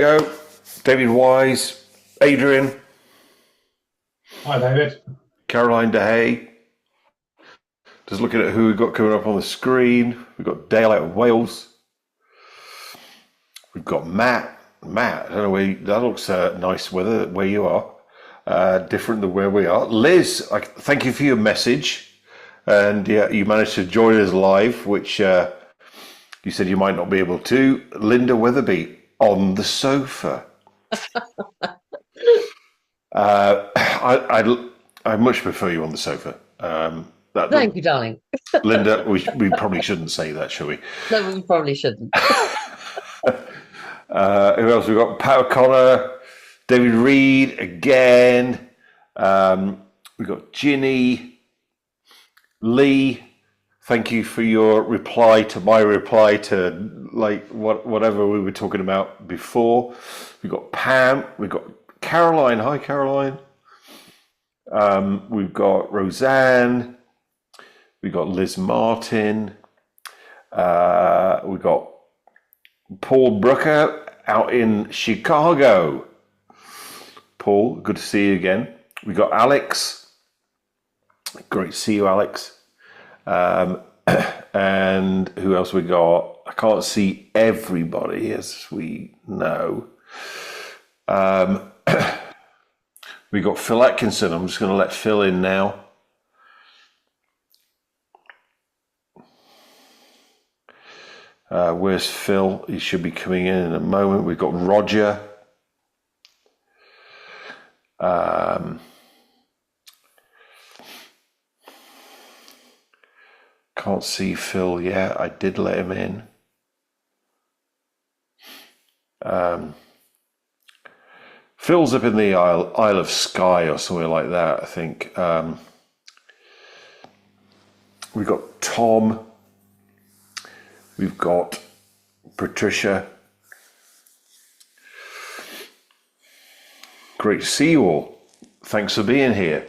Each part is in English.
Go, David Wise, Adrian, Hi, David. Caroline DeHay. Just looking at who we've got coming up on the screen. We've got Dale out of Wales. We've got Matt. Matt, I don't know where that looks nice weather where you are. Different than where we are. Liz, thank you for your message. And yeah, you managed to join us live, which you said you might not be able to. Linda Weatherby on the sofa. I much prefer you on the sofa. Thank you, darling. Linda, we probably shouldn't say that, shall we? No, we probably shouldn't. Who else? We've got Pat O'Connor, David Reed again. We've got Ginny, Lee. Thank you for your reply to my reply to whatever we were talking about before. We've got Pam. We've got Caroline. Hi, Caroline. We've got Roseanne. We've got Liz Martin. We've got Paul Brooker out in Chicago. Paul, good to see you again. We've got Alex. Great to see you, Alex. And who else we got? I can't see everybody, as we know. We got Phil Atkinson. I'm just going to let Phil in now. Where's Phil? He should be coming in a moment. We've got Roger. Can't see Phil yet. I did let him in. Phil's up in the Isle of Skye or somewhere like that, I think. We've got Tom. We've got Patricia. Great to see you all. Thanks for being here.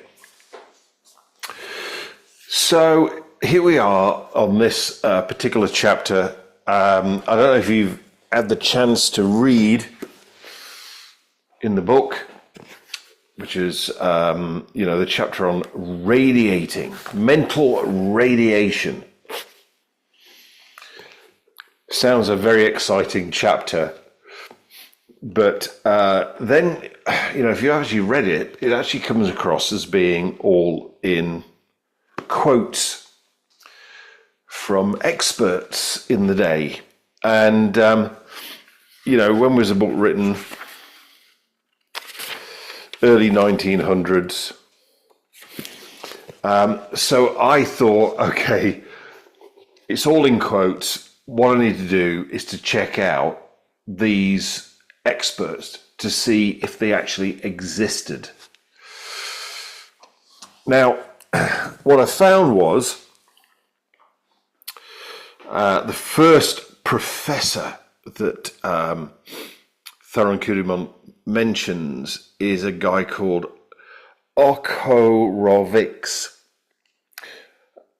So here we are on this particular chapter. I don't know if you've had the chance to read in the book, which is, the chapter on radiating, mental radiation. Sounds a very exciting chapter, but then, if you actually read it, it actually comes across as being all in quotes from experts in the day. And, when was the book written? Early 1900s. So I thought, okay, it's all in quotes. What I need to do is to check out these experts to see if they actually existed. Now, what I found was the first professor that Theron Q Dumont mentions is a guy called Ochorowicz.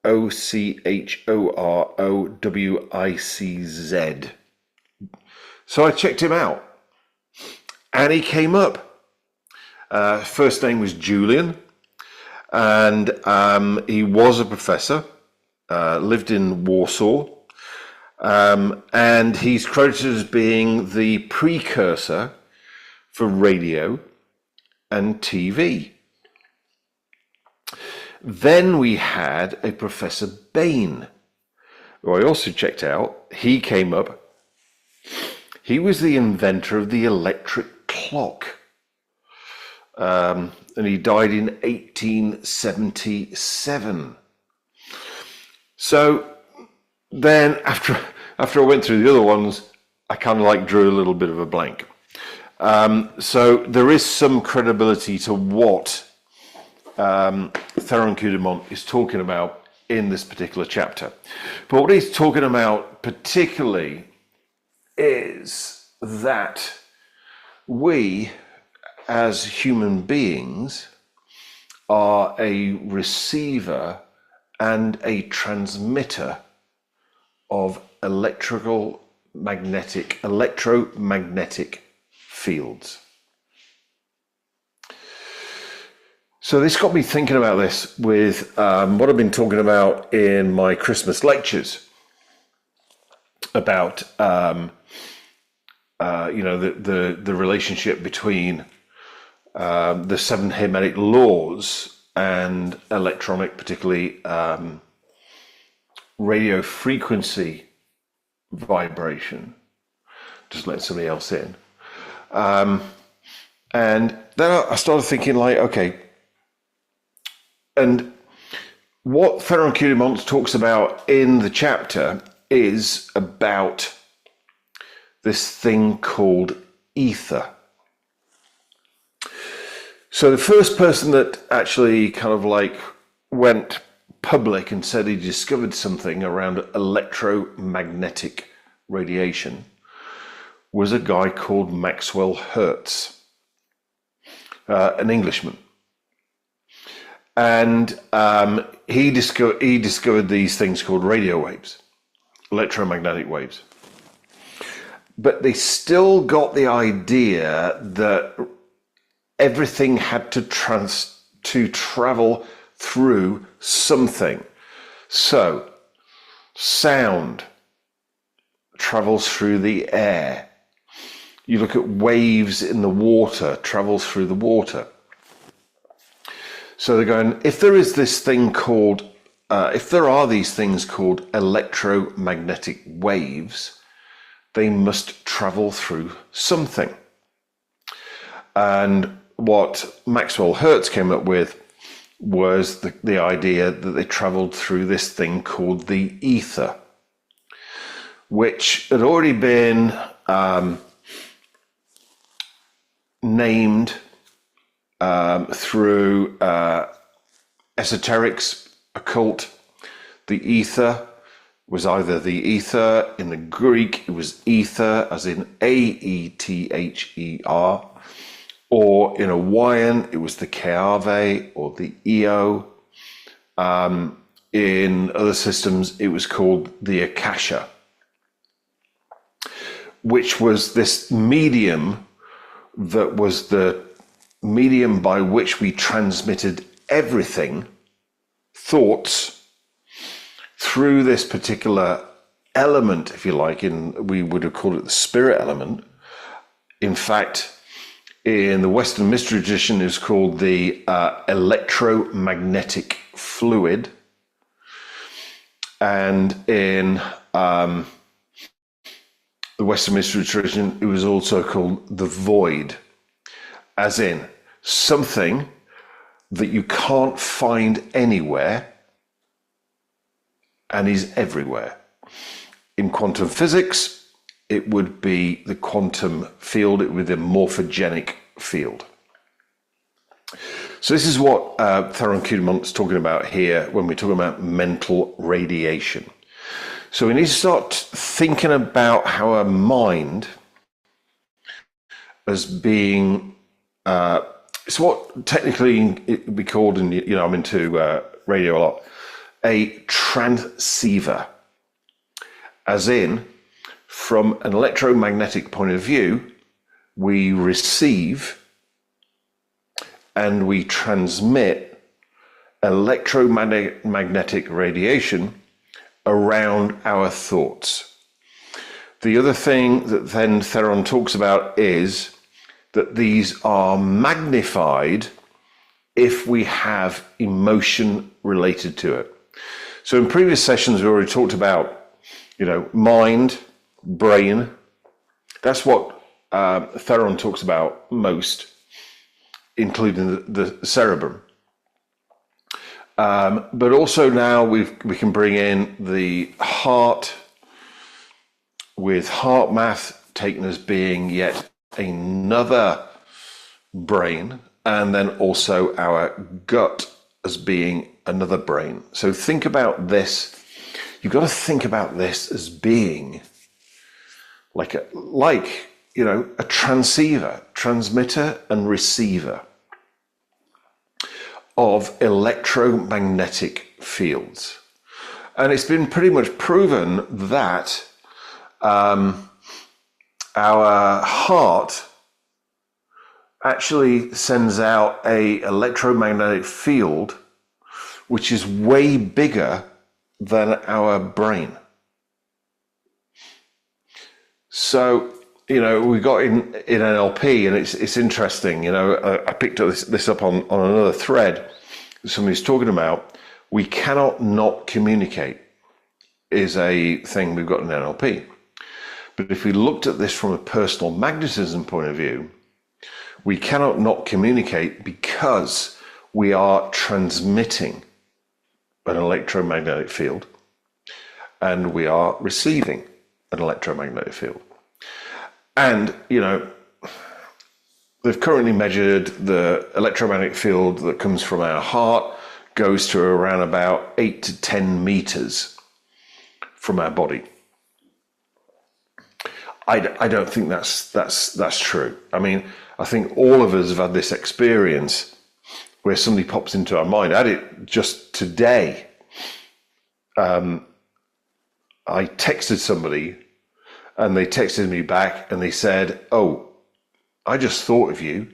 Ochorowicz. So I checked him out, and he came up. First name was Julian, and he was a professor, lived in Warsaw, and he's credited as being the precursor for radio and TV. Then we had a Professor Bain, who I also checked out. He came up. He was the inventor of the electric clock. And he died in 1877. So then after I went through the other ones, I kind of drew a little bit of a blank. So there is some credibility to what Theron Q Dumont is talking about in this particular chapter. But what he's talking about particularly is that we, as human beings, are a receiver and a transmitter of electromagnetic fields. So this got me thinking about this with what I've been talking about in my Christmas lectures about the relationship between the 7 hermetic laws and electronic, particularly radio frequency vibration. Just letting somebody else in. And then I started thinking, like, okay, and what Theron Q Dumont talks about in the chapter is about this thing called ether. So the first person that actually kind of like went public and said he discovered something around electromagnetic radiation was a guy called Maxwell Hertz, an Englishman. And he discovered these things called radio waves, electromagnetic waves. But they still got the idea that everything had to travel through something. So sound travels through the air. You look at waves in the water, travels through the water. So they're going, if there is this thing called, if there are these things called electromagnetic waves, they must travel through something. And what Maxwell Hertz came up with was the idea that they traveled through this thing called the ether, which had already been named through esoterics, occult. The ether was either the ether, in the Greek it was ether as in Aether, or in Hawaiian it was the Keawe or the Io. In other systems it was called the Akasha, which was this medium that was the medium by which we transmitted everything, thoughts, through this particular element, if you like, we would have called it the spirit element. In fact, in the Western mystery tradition, it's called the electromagnetic fluid. And in the Western mystery tradition, it was also called the void, as in something that you can't find anywhere and is everywhere. In quantum physics, it would be the quantum field, it would be the morphogenic field. So this is what Theron Q Dumont is talking about here when we're talking about mental radiation. So we need to start thinking about our mind as being, it's what technically it would be called, and I'm into radio a lot, a transceiver, as in, from an electromagnetic point of view, we receive and we transmit electromagnetic radiation around our thoughts. The other thing that then Theron talks about is that these are magnified if we have emotion related to it. So in previous sessions, we already talked about, mind, brain. That's what Theron talks about most, including the cerebrum. But also now we can bring in the heart, with heart math taken as being yet another brain, and then also our gut as being another brain. So think about this. You've got to think about this as being like a transceiver, transmitter and receiver of electromagnetic fields. And it's been pretty much proven that our heart actually sends out a electromagnetic field which is way bigger than our brain. So, we got in NLP, and it's interesting. I picked this up on another thread. Somebody's talking about we cannot not communicate is a thing we've got in NLP. But if we looked at this from a personal magnetism point of view, we cannot not communicate because we are transmitting an electromagnetic field and we are receiving an electromagnetic field. And, they've currently measured the electromagnetic field that comes from our heart goes to around about 8 to 10 meters from our body. I don't think that's true. I mean, I think all of us have had this experience where somebody pops into our mind. I had it just today. I texted somebody and they texted me back and they said, "Oh, I just thought of you,"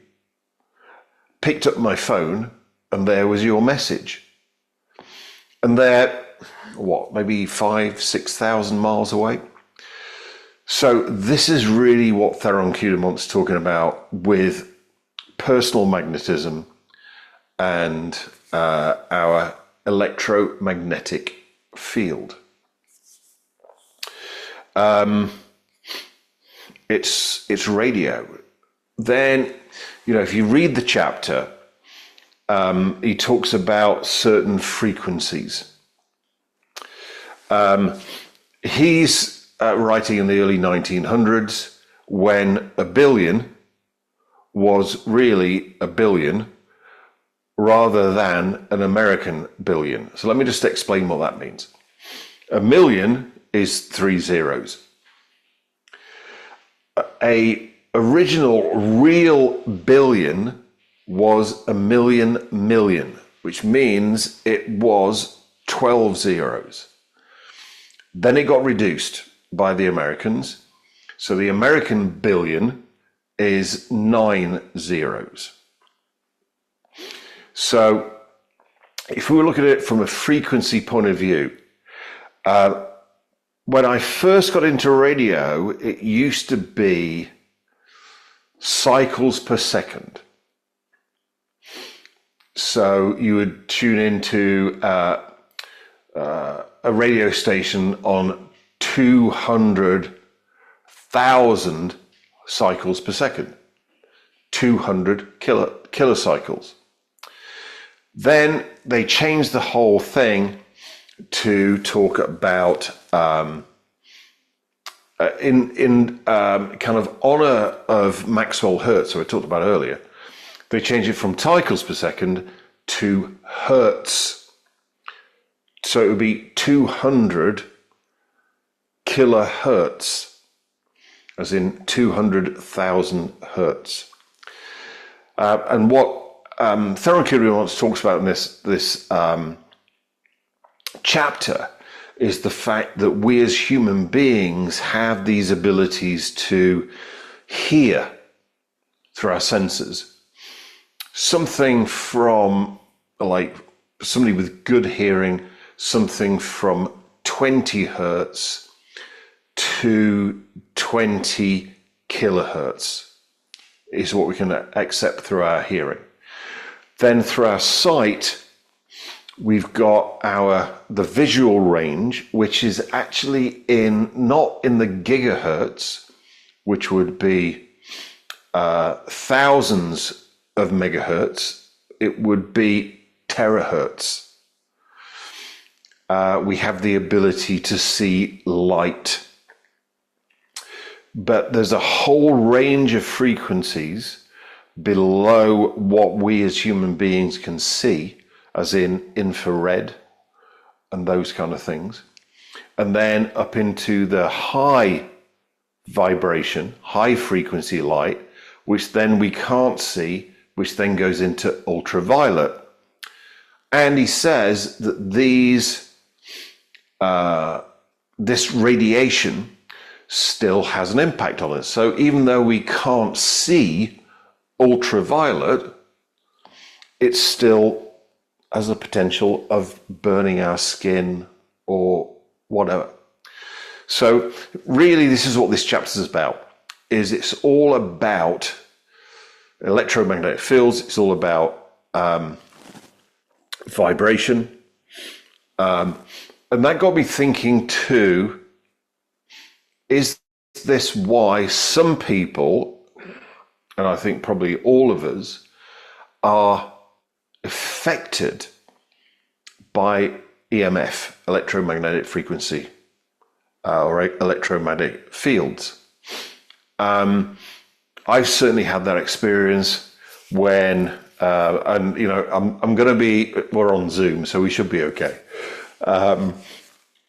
picked up my phone and there was your message. And they're, maybe 5,000-6,000 miles away. So this is really what Theron Q Dumont's talking about with personal magnetism and our electromagnetic field. It's radio. Then, if you read the chapter, he talks about certain frequencies. He's writing in the early 1900s when a billion was really a billion rather than an American billion. So let me just explain what that means. A million is 3 zeros. A original real billion was a million, which means it was 12 zeros. Then it got reduced by the Americans. So the American billion is 9 zeros. So if we were looking at it from a frequency point of view, when I first got into radio, it used to be cycles per second. So you would tune into a radio station on 200,000 cycles per second, 200 kilocycles. Then they changed the whole thing to talk about in kind of honor of Maxwell Hertz, so I talked about earlier. They changed it from cycles per second to hertz. So it would be 200 kilohertz, as in 200,000 hertz. And what Theron Q Dumont talks about in this chapter is the fact that we as human beings have these abilities to hear through our senses. Something from, like somebody with good hearing, something from 20 hertz to 20 kilohertz is what we can accept through our hearing. Then through our sight, we've got the visual range, which is actually not in the gigahertz, which would be thousands of megahertz. It would be terahertz. We have the ability to see light. But there's a whole range of frequencies below what we as human beings can see, as in infrared and those kind of things. And then up into the high vibration, high frequency light, which then we can't see, which then goes into ultraviolet. And he says that this radiation still has an impact on us. So even though we can't see ultraviolet, it still has the potential of burning our skin or whatever. So really, this is what this chapter is about. It's all about electromagnetic fields. It's all about vibration. And that got me thinking too, is this why some people, and I think probably all of us, are affected by EMF, electromagnetic frequency, or electromagnetic fields? I've certainly had that experience when, and I'm going to be, we're on Zoom, so we should be okay.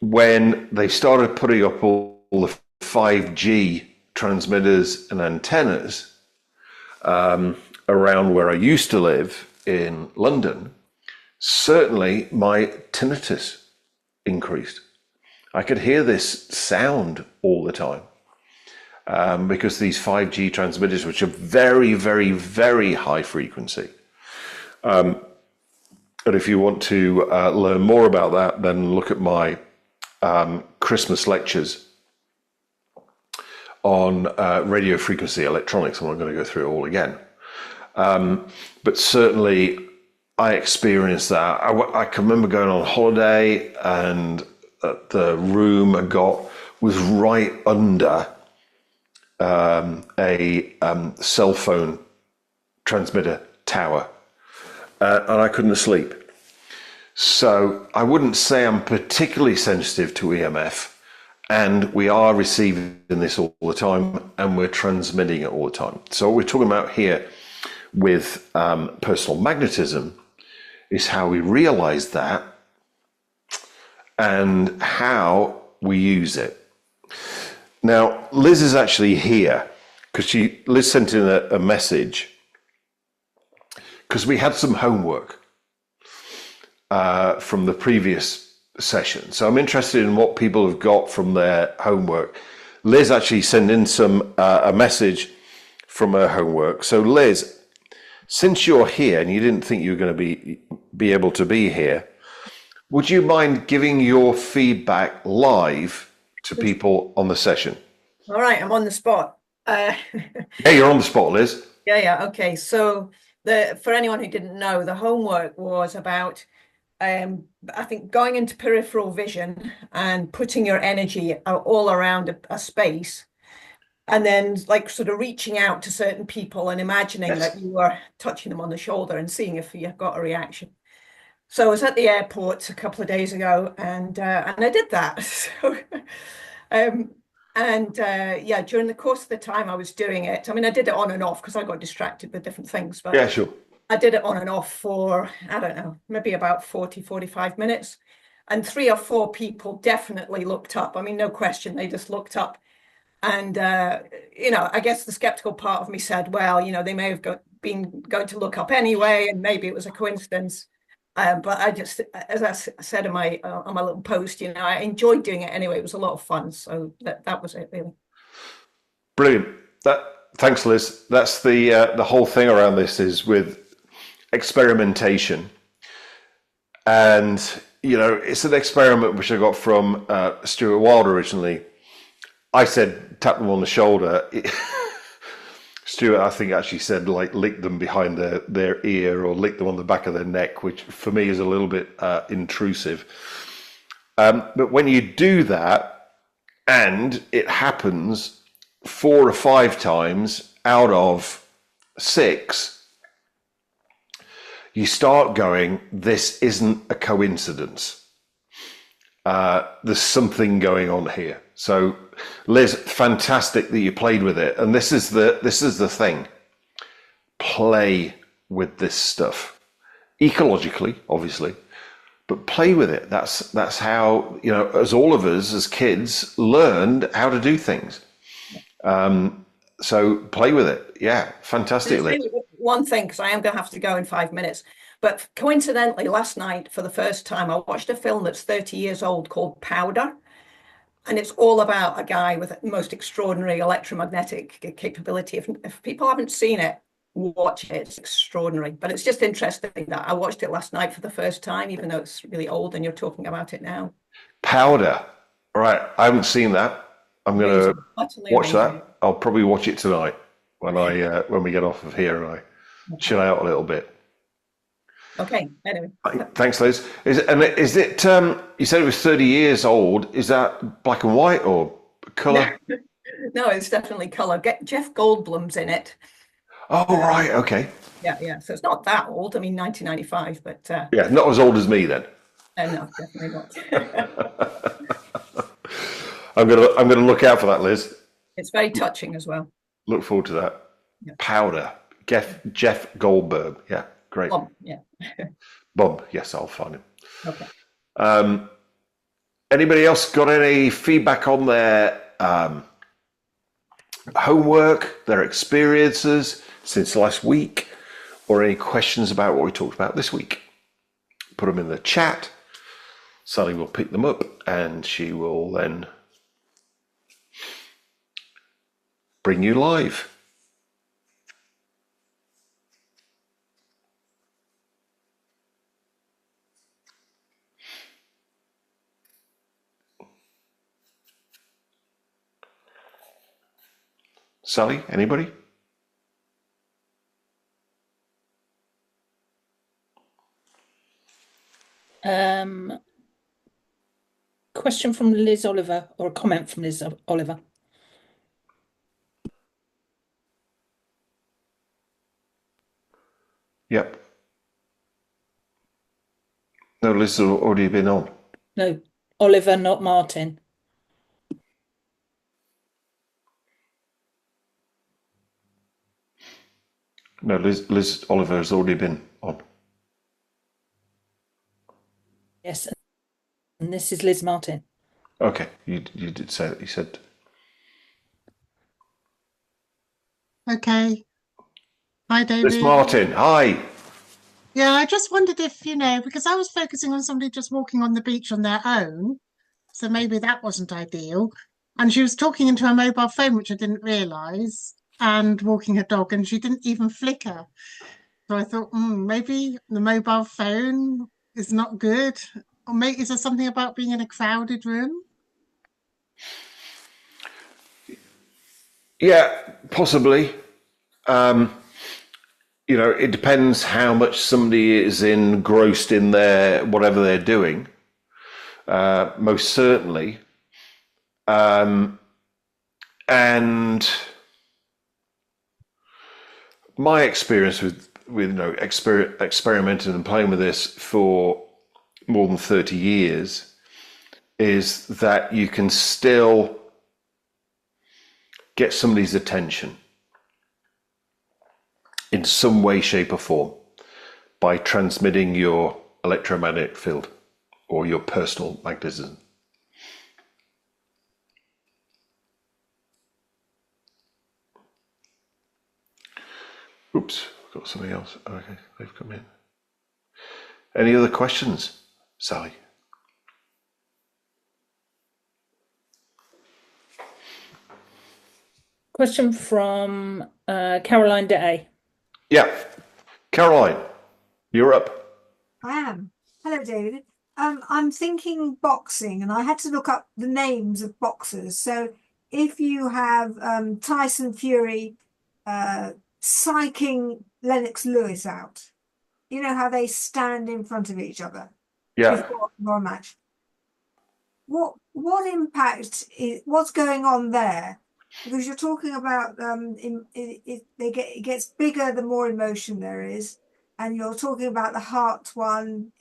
When they started putting up all the 5G transmitters and antennas around where I used to live in London, certainly my tinnitus increased. I could hear this sound all the time because these 5G transmitters, which are very, very, very high frequency. And if you want to learn more about that, then look at my Christmas lectures on radio frequency electronics. I'm not going to go through it all again. But certainly I experienced that. I can remember going on holiday and the room I got was right under a cell phone transmitter tower. And I couldn't sleep. So I wouldn't say I'm particularly sensitive to EMF, and we are receiving this all the time, and we're transmitting it all the time. So what we're talking about here with personal magnetism is how we realize that and how we use it. Now, Liz is actually here because Liz sent in a message because we had some homework from the previous session. So I'm interested in what people have got from their homework. Liz actually sent in a message from her homework. So Liz, since you're here and you didn't think you were going to be able to be here, would you mind giving your feedback live to people on the session? All right, I'm on the spot. Yeah, you're on the spot, Liz. Yeah, okay. So for anyone who didn't know, the homework was about, I think, going into peripheral vision and putting your energy all around a space, and then like sort of reaching out to certain people and imagining that you were touching them on the shoulder and seeing if you got a reaction. So I was at the airport a couple of days ago, and I did that. So, yeah, during the course of the time I was doing it, I mean, I did it on and off because I got distracted with different things. But yeah, sure. I did it on and off for, I don't know, maybe about 40, 45 minutes. And 3 or 4 people definitely looked up. I mean, no question, they just looked up. And, I guess the skeptical part of me said, well, they may have been going to look up anyway, and maybe it was a coincidence. But I just, as I said in my on my little post, I enjoyed doing it anyway. It was a lot of fun. So that was it, really. Brilliant. Thanks, Liz. That's the whole thing around this is with experimentation. And, it's an experiment which I got from Stuart Wilde originally. I said, tap them on the shoulder. Stuart, I think, actually said, like, lick them behind their ear or lick them on the back of their neck, which for me is a little bit intrusive. But when you do that and it happens 4 or 5 times out of 6, you start going, this isn't a coincidence. There's something going on here. So, Liz, fantastic that you played with it. And this is the thing. Play with this stuff. Ecologically, obviously, but play with it. That's how, as all of us as kids learned how to do things. So play with it. Yeah, fantastically. One thing, because I am going to have to go in 5 minutes. But coincidentally, last night, for the first time, I watched a film that's 30 years old called Powder. And it's all about a guy with the most extraordinary electromagnetic capability. If people haven't seen it, watch it. It's extraordinary. But it's just interesting that I watched it last night for the first time, even though it's really old and you're talking about it now. Powder. All right. I haven't seen that. I'm going to Utterly watch amazing. that. I'll probably watch it tonight when we get off of here and I chill out a little bit. Okay. Anyway. Thanks, Liz. Is it? You said it was 30 years old. Is that black and white or color? No, it's definitely color. Jeff Goldblum's in it. Oh, right. Okay. Yeah. So it's not that old. I mean, 1995, but yeah, not as old as me then. No, definitely not. I'm gonna look out for that, Liz. It's very touching as well. Look forward to that. Yeah. Powder. Jeff Goldberg. Yeah, great. Bob, yes, I'll find him. Okay. Anybody else got any feedback on their homework, their experiences since last week, or any questions about what we talked about this week? Put them in the chat. Sally will pick them up and she will then bring you live. Sally, anybody? Question from Liz Oliver, or a comment from Liz Oliver. Yep. No, Liz has already been on. No, Oliver, not Martin. No, Liz Oliver has already been on. Yes, and this is Liz Martin. Okay, you did say that. You said. Okay. Hi, David. Liz Martin, hi. Yeah, I just wondered if, because I was focusing on somebody just walking on the beach on their own, so maybe that wasn't ideal. And she was talking into her mobile phone, which I didn't realise, and walking her dog, and she didn't even flicker. So I thought, maybe the mobile phone is not good. Or maybe, is there something about being in a crowded room? Yeah, possibly. It depends how much somebody is engrossed in their whatever they're doing. Most certainly. And my experience with experimenting and playing with this for more than 30 years is that you can still get somebody's attention in some way, shape, or form by transmitting your electromagnetic field or your personal magnetism. Oops, I've got something else. Okay, they've come in. Any other questions, Sally? Question from Caroline Day. Yeah. Caroline, you're up. I am. Hello, David. I'm thinking boxing, and I had to look up the names of boxers. So if you have Tyson Fury psyching Lennox Lewis out, you know how they stand in front of each other before a match. What impact what's going on there? Because you're talking about it gets bigger the more emotion there is, and you're talking about the heart one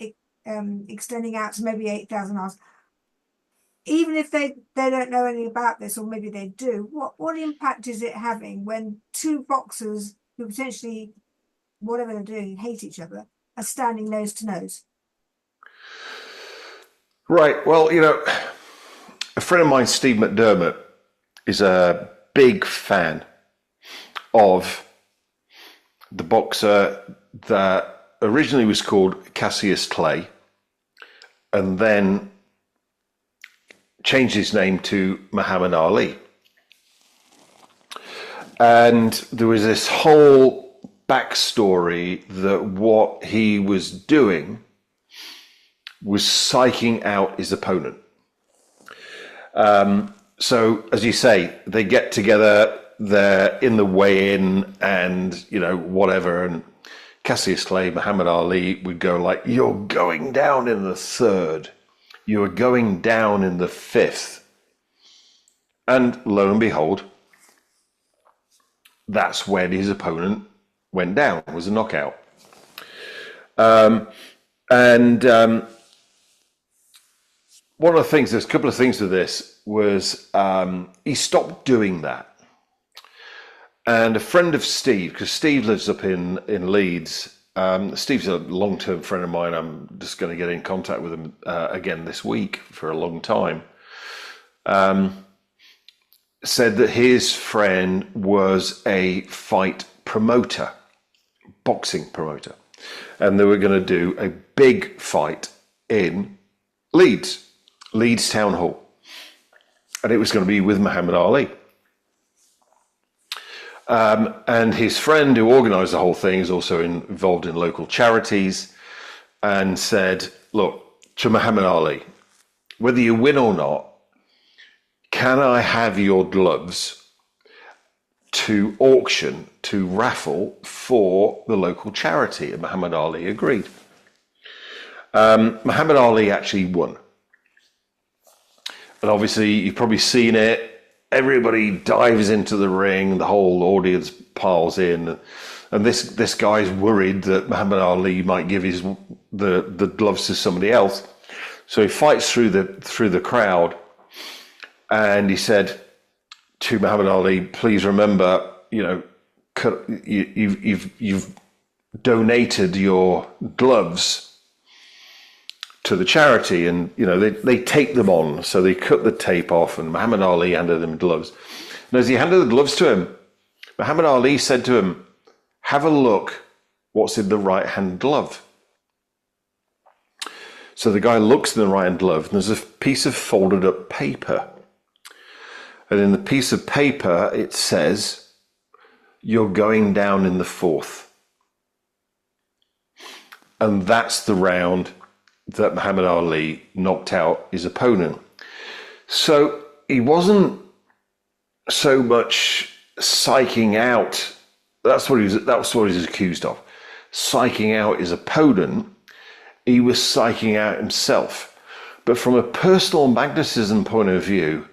extending out to maybe 8,000 miles. Even if they don't know anything about this, or maybe they do, what impact is it having when two boxers who potentially, whatever they're doing, hate each other, are standing nose to nose? Right. Well, a friend of mine, Steve McDermott, is a big fan of the boxer that originally was called Cassius Clay and then changed his name to Muhammad Ali. And there was this whole backstory that what he was doing was psyching out his opponent. So, as you say, they get together, they're in the weigh-in and, you know, whatever. And Cassius Clay, Muhammad Ali would go like, you're going down in the third. You're going down in the fifth. And lo and behold, that's when his opponent went down, was a knockout. One of the things, there's a couple of things to this, was he stopped doing that. And a friend of Steve, because Steve lives up in Leeds, Steve's a long-term friend of mine. I'm just going to get in contact with him again this week for a long time. Said that his friend was a fight promoter, boxing promoter, and they were going to do a big fight in Leeds Town Hall, and it was going to be with Muhammad Ali. And his friend who organised the whole thing is also involved in local charities, and said, look, to Muhammad Ali, whether you win or not, can I have your gloves to auction, to raffle for the local charity? And Muhammad Ali agreed. Muhammad Ali actually won. And obviously, you've probably seen it. Everybody dives into the ring. The whole audience piles in. And this guy's worried that Muhammad Ali might give the gloves to somebody else. So he fights through the crowd. And he said to Muhammad Ali, please remember, you know, you've donated your gloves to the charity, and you know they tape them on, so they cut the tape off, and Muhammad Ali handed him gloves. And as he handed the gloves to him, Muhammad Ali said to him, have a look what's in the right hand glove. So the guy looks in the right hand glove, and there's a piece of folded up paper. And in the piece of paper, it says, you're going down in the fourth. And that's the round that Muhammad Ali knocked out his opponent. So he wasn't so much psyching out. That's what he was accused of. Psyching out his opponent. He was psyching out himself. But from a personal magnetism point of view,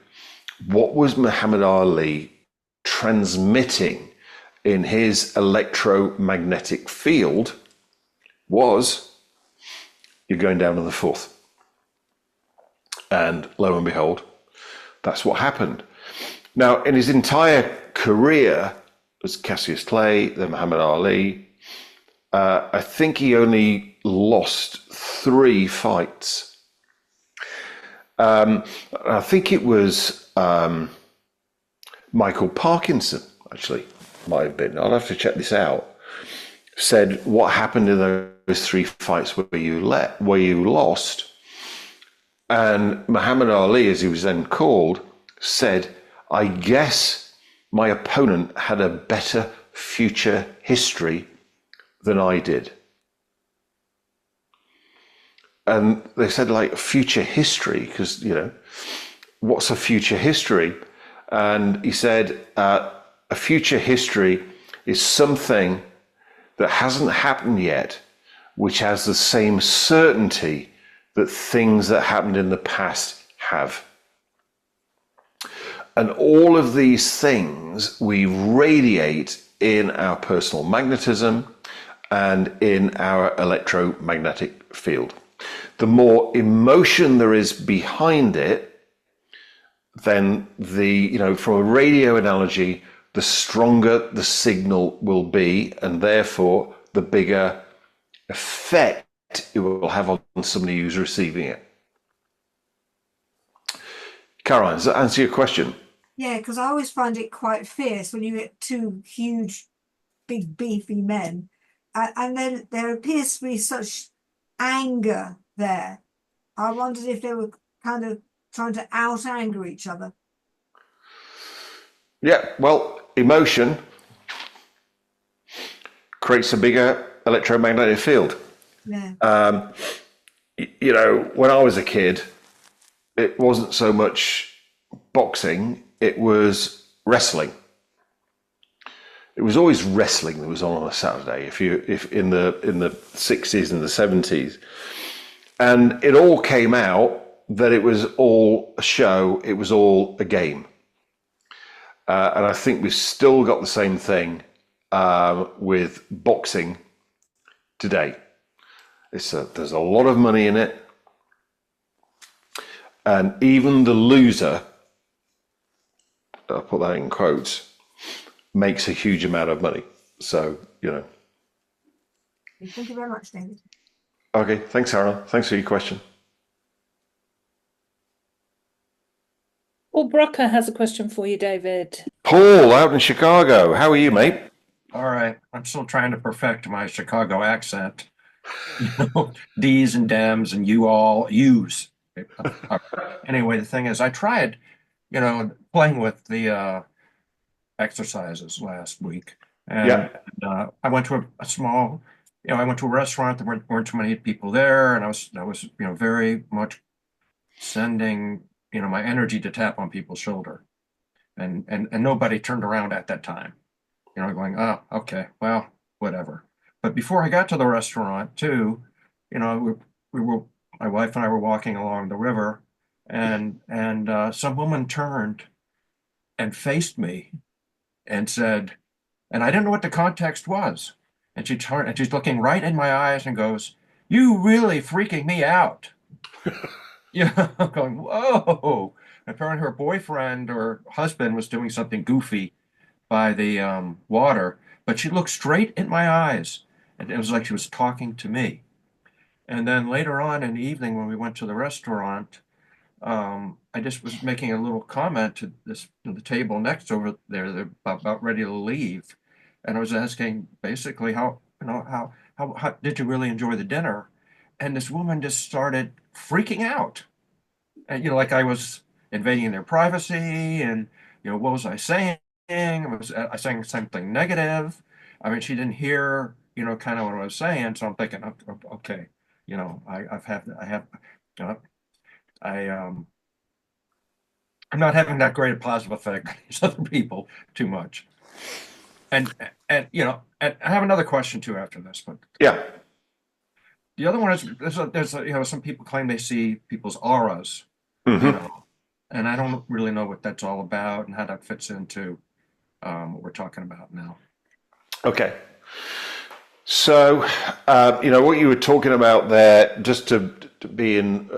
what was Muhammad Ali transmitting in his electromagnetic field was, you're going down to the fourth. And lo and behold, that's what happened. Now, in his entire career as Cassius Clay, then Muhammad Ali, I think he only lost 3 fights. I think it was Michael Parkinson, actually, might have been. I'll have to check this out. Said, what happened in those 3 fights where you lost? And Muhammad Ali, as he was then called, said, I guess my opponent had a better future history than I did. And they said, like, future history, because, you know, what's a future history? And he said, a future history is something that hasn't happened yet, which has the same certainty that things that happened in the past have. And all of these things we radiate in our personal magnetism and in our electromagnetic field. The more emotion there is behind it, then from a radio analogy, the stronger the signal will be, and therefore the bigger effect it will have on somebody who's receiving it. Caroline, does that answer your question? Yeah, because I always find it quite fierce when you get 2 huge, big, beefy men, and then there appears to be such anger there. I wondered if they were kind of trying to out-anger each other. Yeah, well, emotion creates a bigger electromagnetic field. Yeah. You know, when I was a kid, it wasn't so much boxing, it was wrestling. It was always wrestling that was on a Saturday, if in the 60s and the 70s. And it all came out that it was all a show, it was all a game. And I think we've still got the same thing with boxing today. There's a lot of money in it. And even the loser, I'll put that in quotes, makes a huge amount of money. So, you know. Thank you very much, David. Okay, thanks, Aaron. Thanks for your question. Paul Brucker has a question for you, David. Paul, out in Chicago. How are you, mate? All right. I'm still trying to perfect my Chicago accent. You know, D's and Dems and you all, yous. Anyway, the thing is, I tried, you know, playing with the exercises last week. And I went to a small, you know, I went to a restaurant. There weren't too many people there. And I was, you know, very much sending, you know, my energy to tap on people's shoulder. And nobody turned around at that time. You know, going, oh, okay, well, whatever. But before I got to the restaurant too, you know, we were, my wife and I were walking along the river, and some woman turned and faced me and said, and I didn't know what the context was. And she turned and she's looking right in my eyes and goes, "You really freaking me out." Yeah, I'm going, whoa. Apparently her boyfriend or husband was doing something goofy by the water, but she looked straight in my eyes, and it was like she was talking to me. And then later on in the evening, when we went to the restaurant, I just was making a little comment to the table next over there. They're about ready to leave, and I was asking basically how did you really enjoy the dinner? And this woman just started freaking out, and you know, like I was invading their privacy, and you know, what was I saying? Was I saying something negative? I mean, she didn't hear, you know, kind of what I was saying. So I'm thinking, okay, you know, I'm not having that great a positive effect on these other people too much. And you know, and I have another question too after this, but Yeah. the other one is there's you know, some people claim they see people's auras, you know, and I don't really know what that's all about and how that fits into what we're talking about now. Okay. So, you know, what you were talking about there, just to be in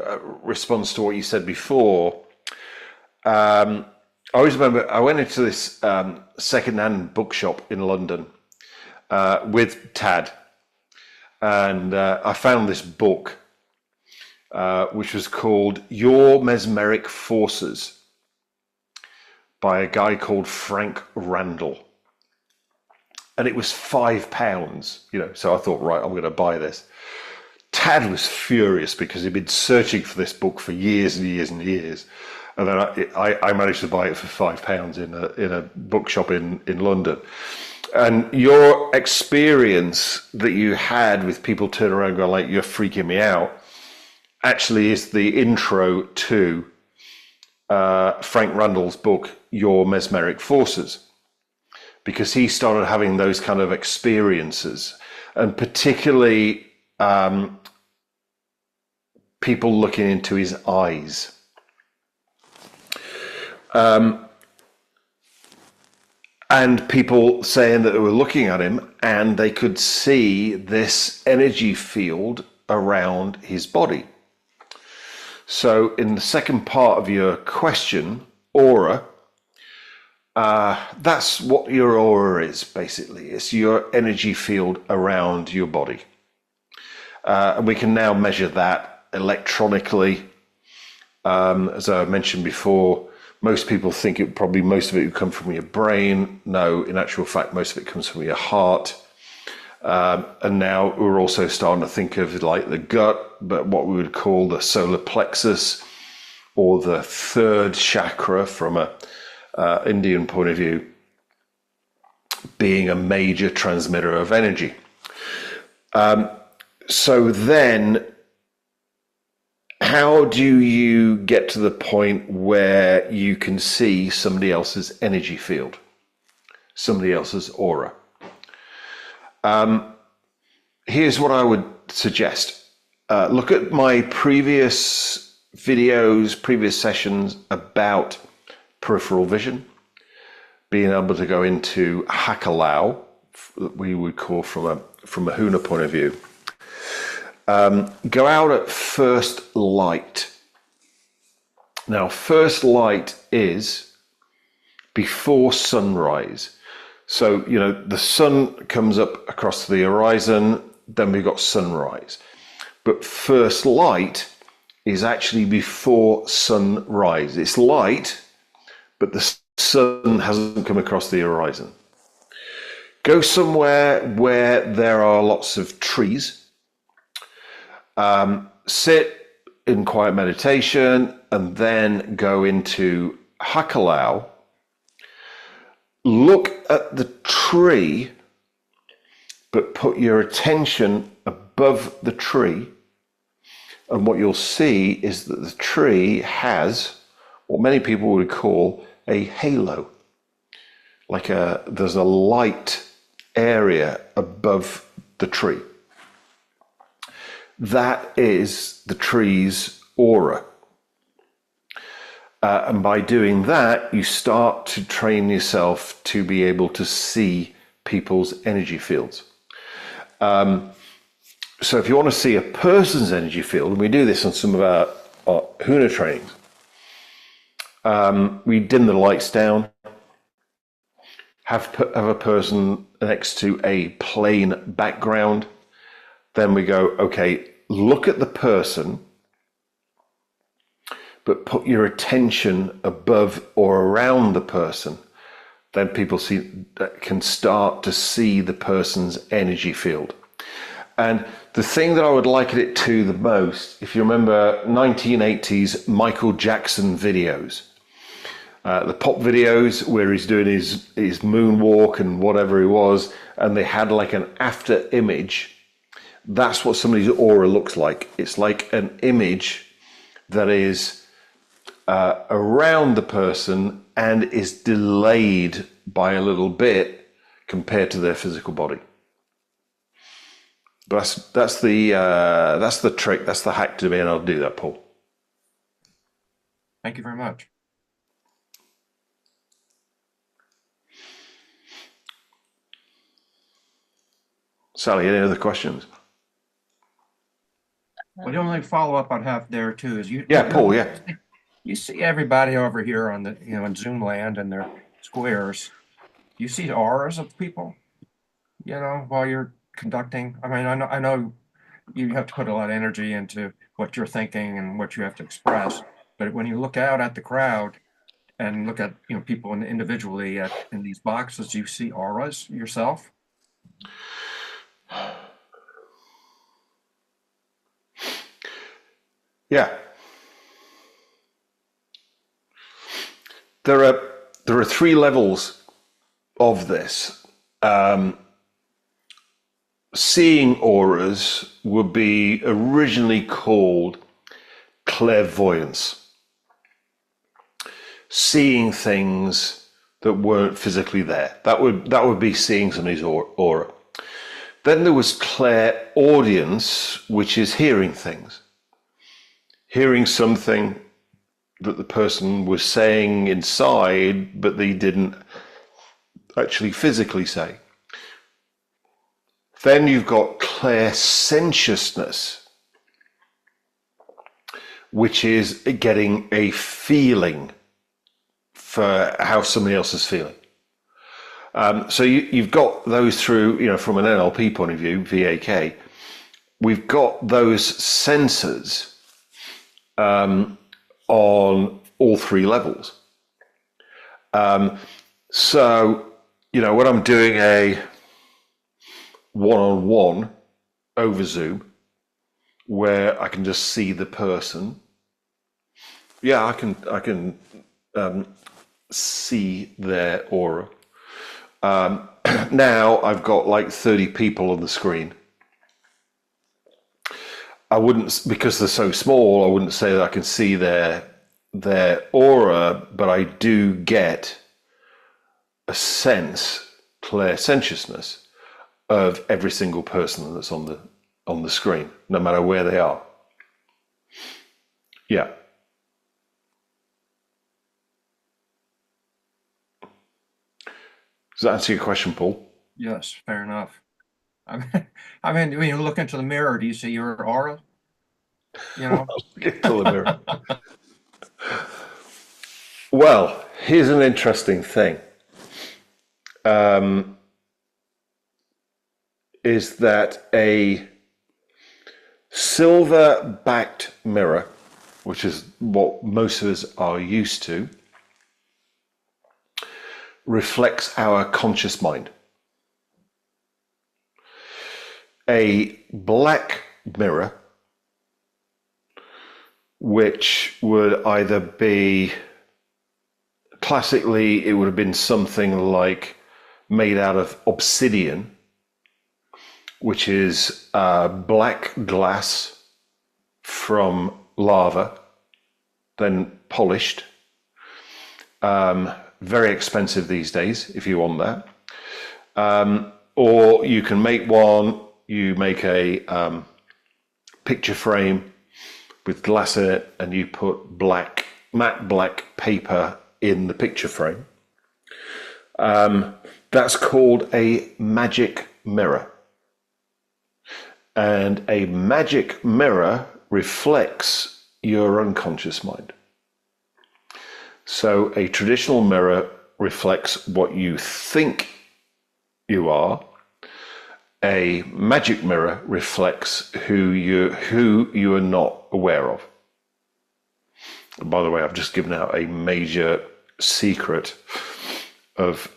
response to what you said before, I always remember I went into this second-hand bookshop in London with Tad, and I found this book which was called Your Mesmeric Forces by a guy called Frank Randall. And it was £5, you know, so I thought, right, I'm going to buy this. Tad was furious because he'd been searching for this book for years and years and years. And then I managed to buy it for £5 in a bookshop in London. And your experience that you had with people turning around going like, "You're freaking me out," actually is the intro to Frank Randall's book, Your Mesmeric Forces, because he started having those kind of experiences, and particularly people looking into his eyes. And people saying that they were looking at him and they could see this energy field around his body. So in the second part of your question, aura, that's what your aura is, basically. It's your energy field around your body. And we can now measure that electronically. As I mentioned before, most people think most of it would come from your brain. No, in actual fact, most of it comes from your heart. And now we're also starting to think of like the gut, but what we would call the solar plexus or the third chakra from a Indian point of view. being a major transmitter of energy. So then, how do you get to the point where you can see somebody else's energy field, somebody else's aura? Here's what I would suggest. Look at my previous videos, previous sessions about peripheral vision, being able to go into Hakalau, that we would call from a Huna point of view. Go out at first light. Now, first light is before sunrise. So, the sun comes up across the horizon, then we've got sunrise. But first light is actually before sunrise. It's light, but the sun hasn't come across the horizon. Go somewhere where there are lots of trees. Sit in quiet meditation and then go into Hakalau. Look at the tree, but put your attention above the tree. And what you'll see is that the tree has what many people would call a halo. There's a light area above the tree. That is the tree's aura. And by doing that, you start to train yourself to be able to see people's energy fields. So if you want to see a person's energy field, and we do this on some of our Huna trainings, we dim the lights down, have a person next to a plain background. Then we go, okay, look at the person, but put your attention above or around the person. Then people can start to see the person's energy field. And the thing that I would liken it to the most, if you remember 1980s Michael Jackson videos, the pop videos where he's doing his moonwalk and whatever he was, and they had like an after image. That's what somebody's aura looks like. It's like an image that is around the person and is delayed by a little bit compared to their physical body. But that's the trick. That's the hack to being able to do that, Paul. Thank you very much. Sally, any other questions? Well, the only follow-up I'd have there too is Paul, yeah. You see everybody over here on the in Zoom land and their squares. You see auras of people, while you're conducting. I mean, I know you have to put a lot of energy into what you're thinking and what you have to express. But when you look out at the crowd and look at people individually in these boxes, you see auras yourself. Yeah. There are three levels of this. Seeing auras would be originally called clairvoyance. Seeing things that weren't physically there. That would be seeing somebody's aura. Then there was clairaudience, which is hearing things. Hearing something that the person was saying inside, but they didn't actually physically say. Then you've got clairsentiousness, which is getting a feeling for how somebody else is feeling. So you've got those through, from an NLP point of view, VAK. We've got those sensors on all three levels. So, when I'm doing a one-on-one over Zoom, where I can just see the person, I can see their aura. now I've got like 30 people on the screen. I wouldn't, because they're so small, I wouldn't say that I can see their aura, but I do get a sense, clairsentiousness, of every single person that's on the screen, no matter where they are. Yeah. Does that answer your question, Paul? Yes, fair enough. I mean, when you look into the mirror, do you see your aura? You know? Get to the mirror. Well, here's an interesting thing. Is that a silver-backed mirror, which is what most of us are used to, reflects our conscious mind. A black mirror, which would either be, classically, it would have been something like made out of obsidian, which is black glass from lava, then polished. Very expensive these days if you want that. Or you can make one, you make a picture frame with glass in it, and you put matte black paper in the picture frame. That's called a magic mirror. And a magic mirror reflects your unconscious mind. So a traditional mirror reflects what you think you are. A magic mirror reflects who you are not aware of. And by the way, I've just given out a major secret of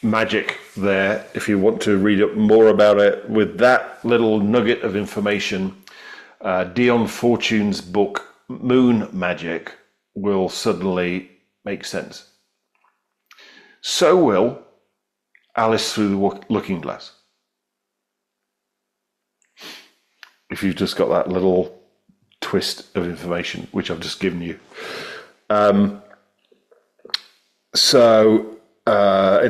magic there. If you want to read up more about it, with that little nugget of information, Dion Fortune's book Moon Magic will suddenly make sense. So will Alice Through the Looking Glass. If you've just got that little twist of information, which I've just given you. In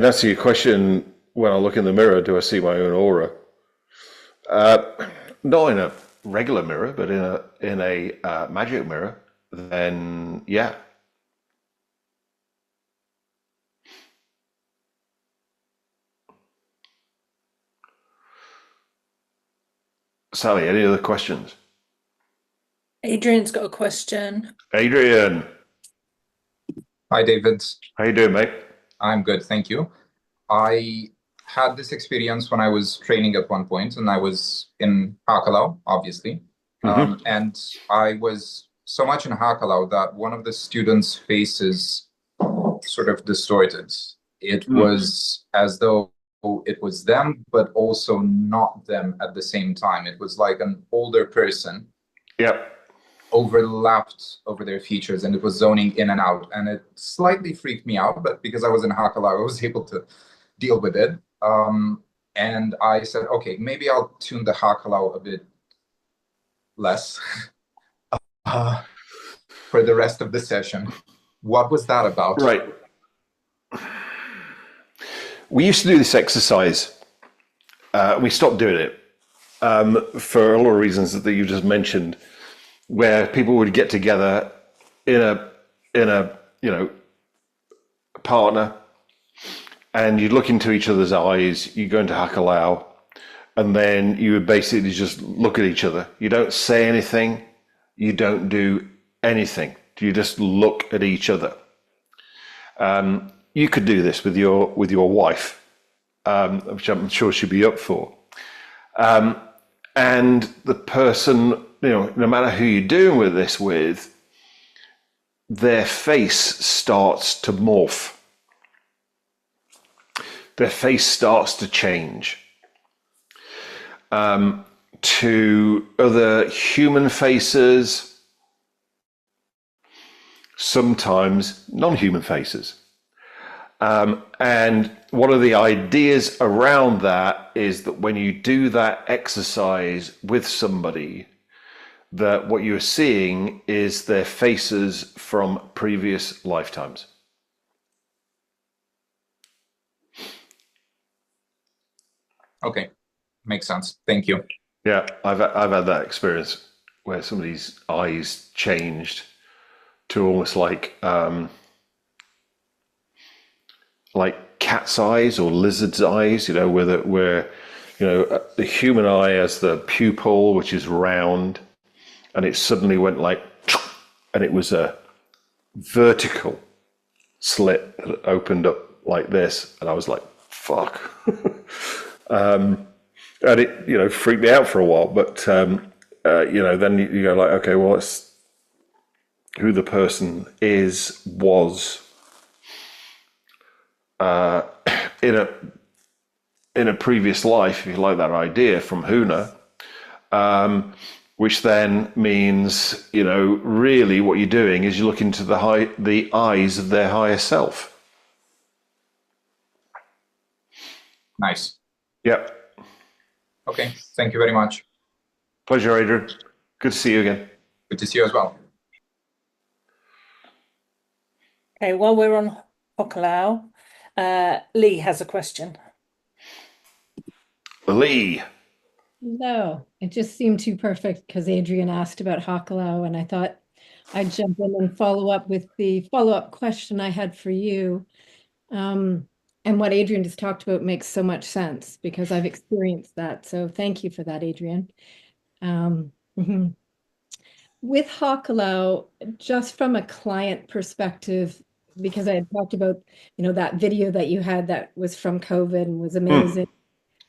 answer to your question, when I look in the mirror, do I see my own aura? Not in a regular mirror, but in a magic mirror, then yeah. Sally, any other questions? Adrian's got a question. Adrian. Hi, David. How you doing, mate? I'm good, thank you. I had this experience when I was training at one point, and I was in Hakalau, obviously. And I was so much in Hakalau that one of the students' faces sort of distorted. It was as though it was them, but also not them at the same time. It was like an older person. Yep. Overlapped over their features, and it was zoning in and out, and it slightly freaked me out, but because I was in Hakalau, I was able to deal with it. And I said, okay, maybe I'll tune the Hakalau a bit less for the rest of the session. What was that about? Right. We used to do this exercise. We stopped doing it for a lot of reasons that you just mentioned, where people would get together in a partner, and you'd look into each other's eyes, you go into Hakalau, and then you would basically just look at each other. You don't say anything, you don't do anything. You just look at each other. You could do this with your wife, which I'm sure she'd be up for. And the person, no matter who you're doing with this with, their face starts to morph. Their face starts to change to other human faces, sometimes non-human faces. And one of the ideas around that is that when you do that exercise with somebody, that what you're seeing is their faces from previous lifetimes. Okay, makes sense. Thank you. Yeah, I've had that experience where somebody's eyes changed to almost like cat's eyes or lizard's eyes, you know, where you know the human eye has the pupil, which is round, and it suddenly went like, and it was a vertical slit that opened up like this, and I was like, fuck. And it, you know, freaked me out for a while, but you know, then you go like, okay, well, it's who the person was in a previous life, if you like that idea from Huna, which then means, you know, really what you're doing is you look into the eyes of their higher self. Nice. Yep. Okay, thank you very much. Pleasure, Adrian. Good to see you again. Good to see you as well. Okay, while we're on Hokalau, Lee has a question. Lee. No, it just seemed too perfect because Adrian asked about Hakalau, and I thought I'd jump in and follow up with the follow-up question I had for you. And what Adrian just talked about makes so much sense because I've experienced that. So thank you for that, Adrian. Mhm. With Hakalau, just from a client perspective, because I had talked about, you know, that video that you had that was from COVID and was amazing.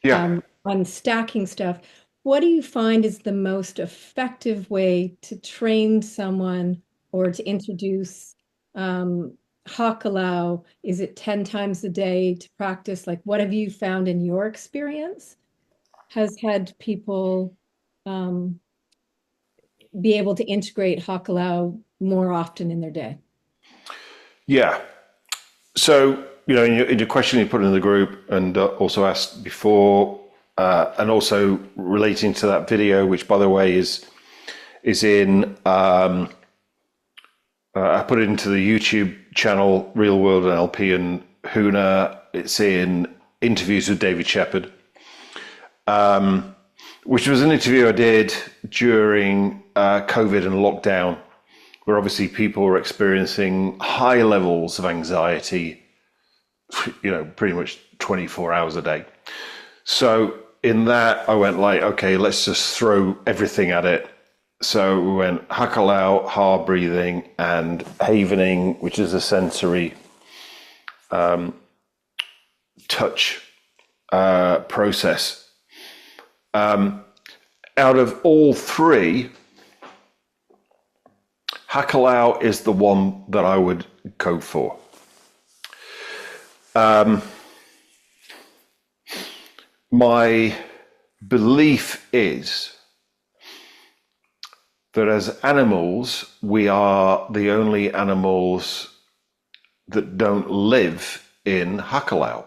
Yeah. On stacking stuff, what do you find is the most effective way to train someone or to introduce Hakalau? Is it 10 times a day to practice? Like, what have you found in your experience has had people be able to integrate Hakalau more often in their day? Yeah. So, you know, in your question you put in the group and also asked before, and also relating to that video, which by the way is in, I put it into the YouTube channel, Real World NLP and Huna. It's in interviews with David Shepherd, which was an interview I did during COVID and lockdown, where obviously people were experiencing high levels of anxiety, you know, pretty much 24 hours a day. So in that, I went like, okay, let's just throw everything at it. So we went Hakalau, hard breathing, and havening, which is a sensory touch process. Out of all three, Hakalau is the one that I would go for. My belief is that as animals, we are the only animals that don't live in Hakalau.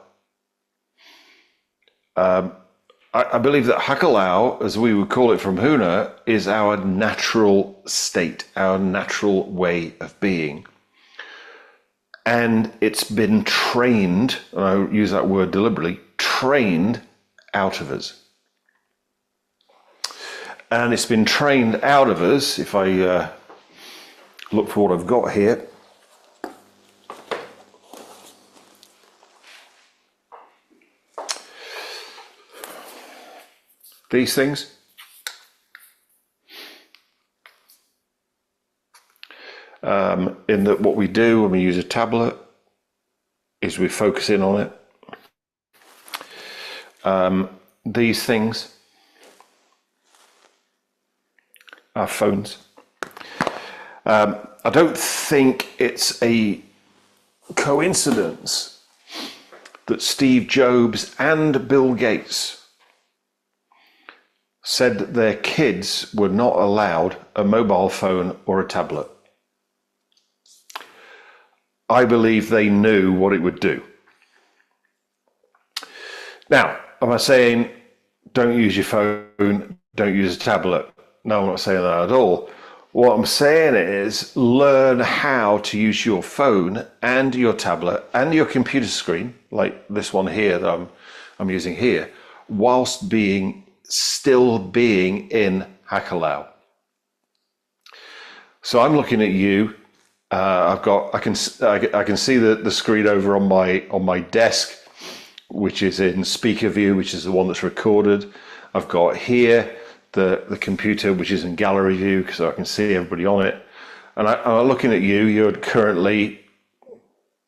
I believe that Hakalau, as we would call it from Huna, is our natural state, our natural way of being. And it's been trained, and I use that word deliberately, trained out of us. And it's been trained out of us, if I look for what I've got here. These things. In that what we do when we use a tablet is we focus in on it. These things, our phones. I don't think it's a coincidence that Steve Jobs and Bill Gates said that their kids were not allowed a mobile phone or a tablet. I believe they knew what it would do. Now, am I saying don't use your phone, don't use a tablet? No, I'm not saying that at all. What I'm saying is learn how to use your phone and your tablet and your computer screen, like this one here that I'm using here, whilst still being in Hakalau. So I'm looking at you. I can see the screen over on my desk, which is in speaker view, which is the one that's recorded. I've got here the computer, which is in gallery view, so I can see everybody on it. And I'm looking at you. You're currently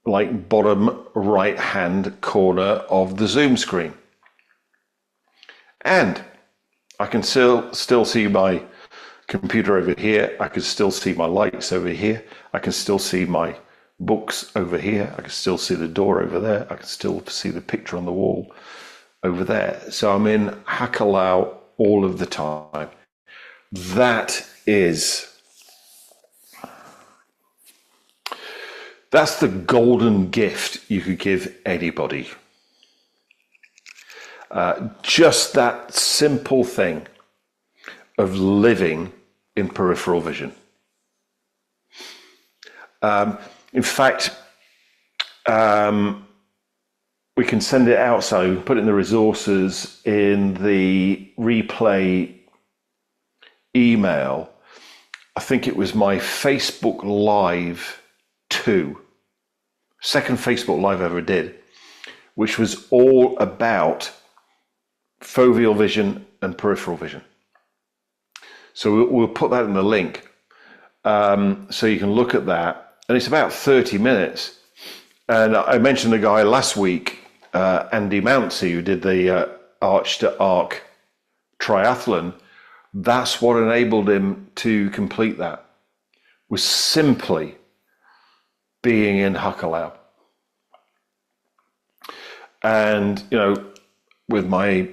like bottom right hand corner of the Zoom screen, and I can still see my computer over here. I can still see my lights over here. I can still see my books over here. I can still see the door over there. I can still see the picture on the wall over there. So I'm in Hakalau all of the time. That's the golden gift you could give anybody. Just that simple thing of living in peripheral vision. In fact, we can send it out, so we can put it in the resources in the replay email. I think it was my Facebook Live 2, second Facebook Live I ever did, which was all about foveal vision and peripheral vision. So we'll put that in the link, so you can look at that. And it's about 30 minutes. And I mentioned a guy last week, Andy Mountsie, who did the Arch to Arc triathlon. That's what enabled him to complete that, was simply being in Hakalau. And, with my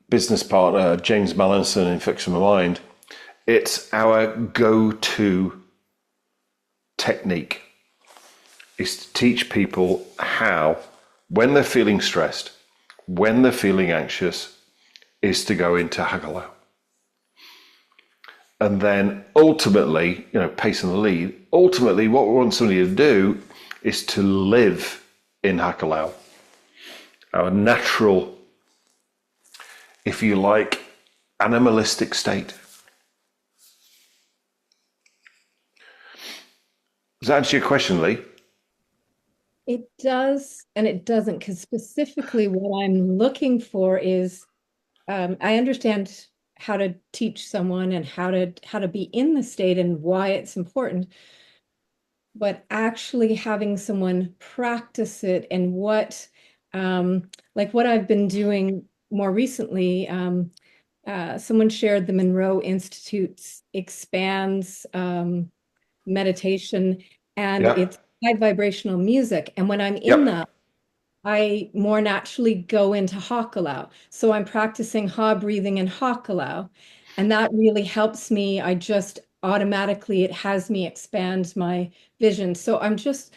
business partner, James Mallinson in Fix My Mind, it's our go-to technique, is to teach people how, when they're feeling stressed, when they're feeling anxious, is to go into Hakalau. And then ultimately, pacing the lead, ultimately what we want somebody to do is to live in Hakalau, our natural, if you like, animalistic state. Does that answer your question, Lee? It does, and it doesn't, because specifically what I'm looking for is, I understand how to teach someone and how to be in the state and why it's important, but actually having someone practice it and what I've been doing more recently. Someone shared the Monroe Institute's expands meditation, and it's high vibrational music. And when I'm in that, I more naturally go into Hakalau. So I'm practicing Ha breathing in Hakalau, and that really helps me. I just automatically, it has me expand my vision. So I'm just,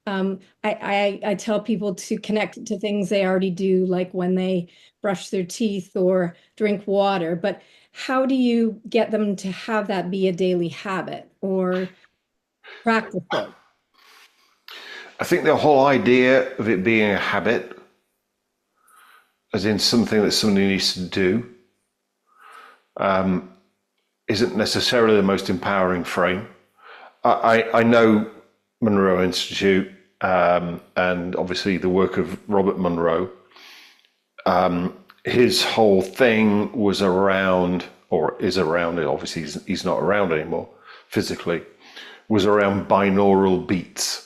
I tell people to connect to things they already do, like when they brush their teeth or drink water. But how do you get them to have that be a daily habit or practice it? I think the whole idea of it being a habit, as in something that somebody needs to do, isn't necessarily the most empowering frame. I know Monroe Institute, and obviously the work of Robert Monroe. His whole thing was around, or is around, obviously he's not around anymore physically, was around binaural beats,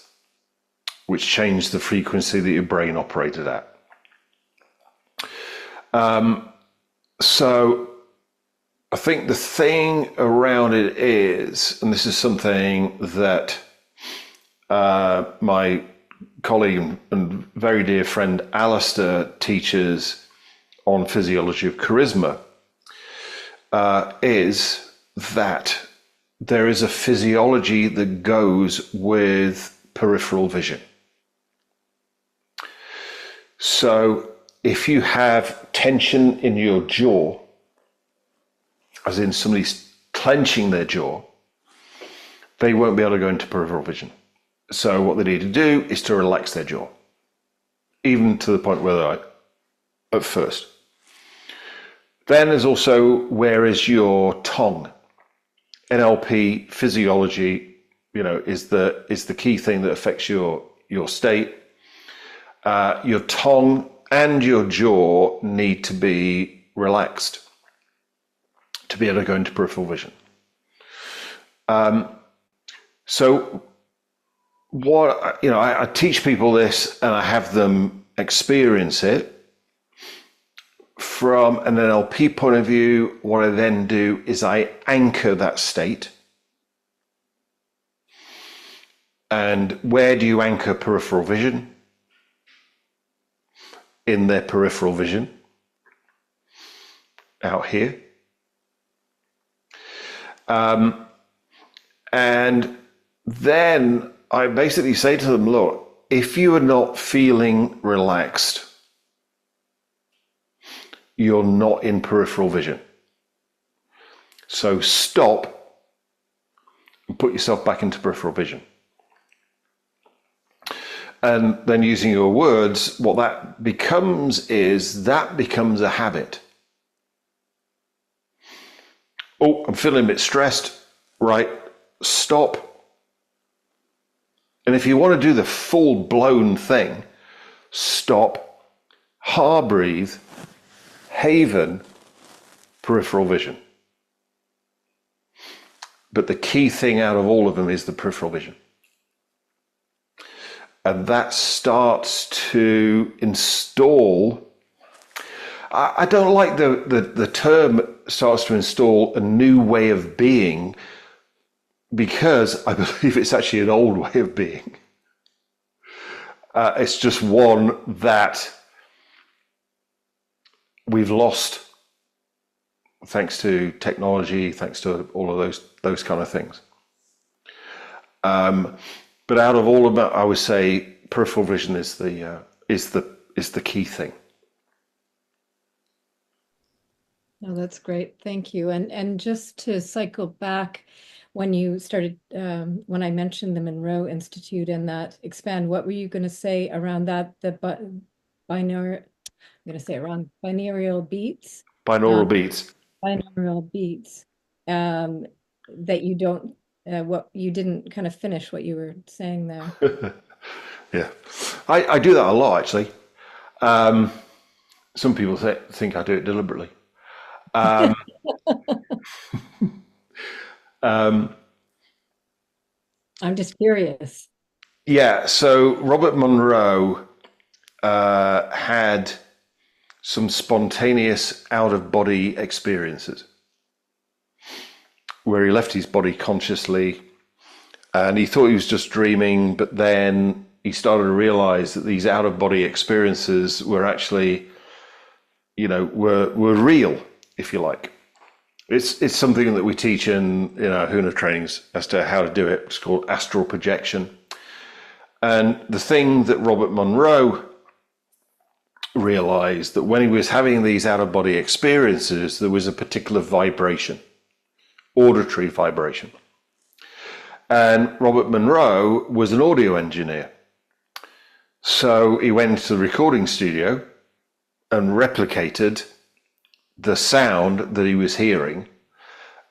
which changed the frequency that your brain operated at. So I think the thing around it is, and this is something that my colleague and very dear friend Alistair teaches on physiology of charisma, is that there is a physiology that goes with peripheral vision. So if you have tension in your jaw, as in somebody's clenching their jaw, they won't be able to go into peripheral vision. So what they need to do is to relax their jaw, even to the point where they're at first. Then there's also, where is your tongue? NLP physiology, is the key thing that affects your state. Your tongue and your jaw need to be relaxed to be able to go into peripheral vision. So what, I teach people this and I have them experience it. From an NLP point of view, what I then do is I anchor that state. And where do you anchor peripheral vision? In their peripheral vision. Out here. And then I basically say to them, look, if you are not feeling relaxed, you're not in peripheral vision. So stop and put yourself back into peripheral vision. And then using your words, what that becomes a habit. Oh, I'm feeling a bit stressed. Right, stop. And if you want to do the full-blown thing, stop, heart breathe, haven, peripheral vision. But the key thing out of all of them is the peripheral vision. And that starts to install, I don't like the term starts to install a new way of being, because I believe it's actually an old way of being. It's just one that we've lost thanks to technology, thanks to all of those kind of things. But out of all of that, I would say peripheral vision is the key thing. No, that's great. Thank you. And just to cycle back, when you started, when I mentioned the Monroe Institute and that expand, what were you going to say around that? The binaural, I'm going to say it wrong, binaural beats. Binaural beats. Binaural beats. That you don't, what you didn't kind of finish what you were saying there. Yeah, I do that a lot actually. Some people think I do it deliberately. I'm just curious. Yeah, so Robert Monroe had some spontaneous out-of-body experiences where he left his body consciously and he thought he was just dreaming, but then he started to realize that these out-of-body experiences were actually, were real, if you like. It's something that we teach in Huna trainings as to how to do it. It's called astral projection. And the thing that Robert Monroe realized, that when he was having these out-of-body experiences, there was a particular vibration, auditory vibration. And Robert Monroe was an audio engineer. So he went to the recording studio and replicated the sound that he was hearing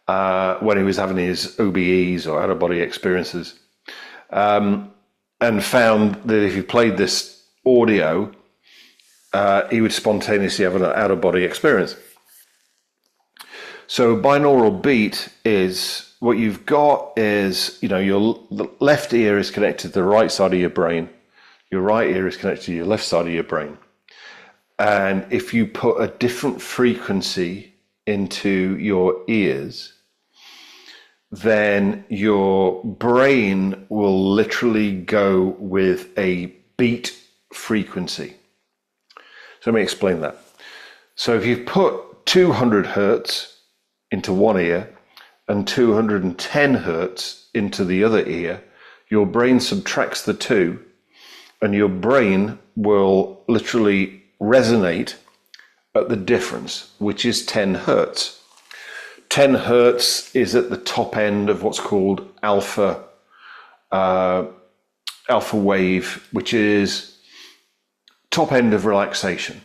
when he was having his OBEs or out-of-body experiences, and found that if he played this audio, he would spontaneously have an out-of-body experience. So binaural beat is, what you've got is, your left ear is connected to the right side of your brain, your right ear is connected to your left side of your brain. And if you put a different frequency into your ears, then your brain will literally go with a beat frequency. So let me explain that. So if you put 200 hertz into one ear and 210 hertz into the other ear, your brain subtracts the two and your brain will literally resonate at the difference, which is 10 hertz. 10 hertz is at the top end of what's called alpha wave, which is top end of relaxation.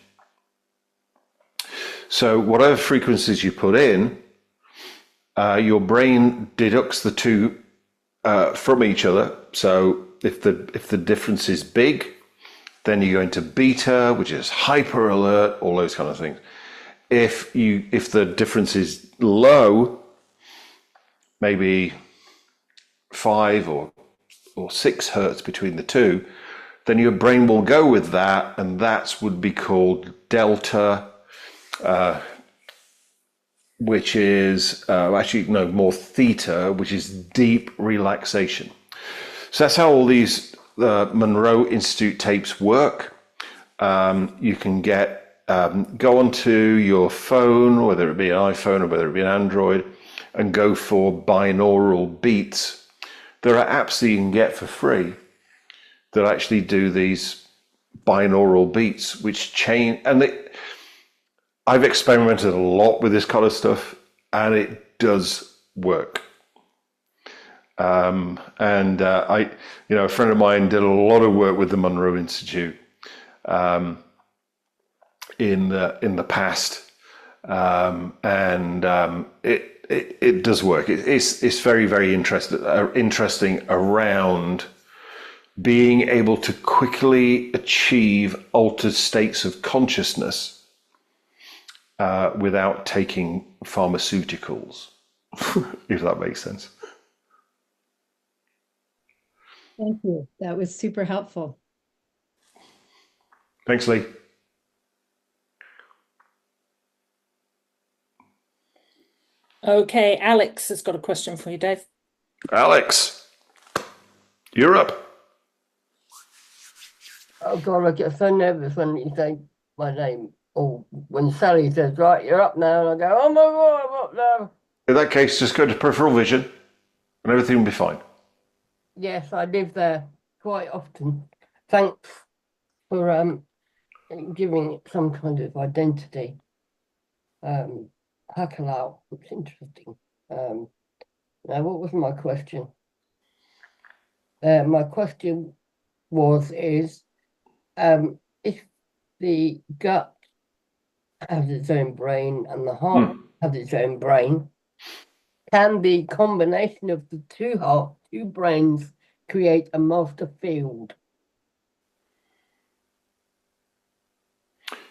So whatever frequencies you put in, your brain deducts the two from each other. So if the difference is big, then you go into beta, which is hyper alert, all those kind of things. If the difference is low, maybe 5 or 6 hertz between the two, then your brain will go with that, and that would be called delta, which is more theta, which is deep relaxation. So that's how all these Monroe Institute tapes work. You can go onto your phone, whether it be an iPhone or whether it be an Android, and go for binaural beats. There are apps that you can get for free that actually do these binaural beats, which change. And I've experimented a lot with this kind of stuff, and it does work. A friend of mine did a lot of work with the Monroe Institute in the past, it does work. It's very, very interesting around being able to quickly achieve altered states of consciousness without taking pharmaceuticals, if that makes sense. Thank you. That was super helpful. Thanks, Lee. Okay, Alex has got a question for you, Dave. Alex, you're up. Oh God, I get so nervous when you say my name, or when Sally says, "Right, you're up now," and I go, "Oh my God, I'm up now." In that case, just go to peripheral vision, and everything will be fine. Yes, I live there quite often. Thanks for giving it some kind of identity. Hakalao, it's interesting. Now, what was my question? My question is if the gut has its own brain and the heart has its own brain, can the combination of the two brains create a master field?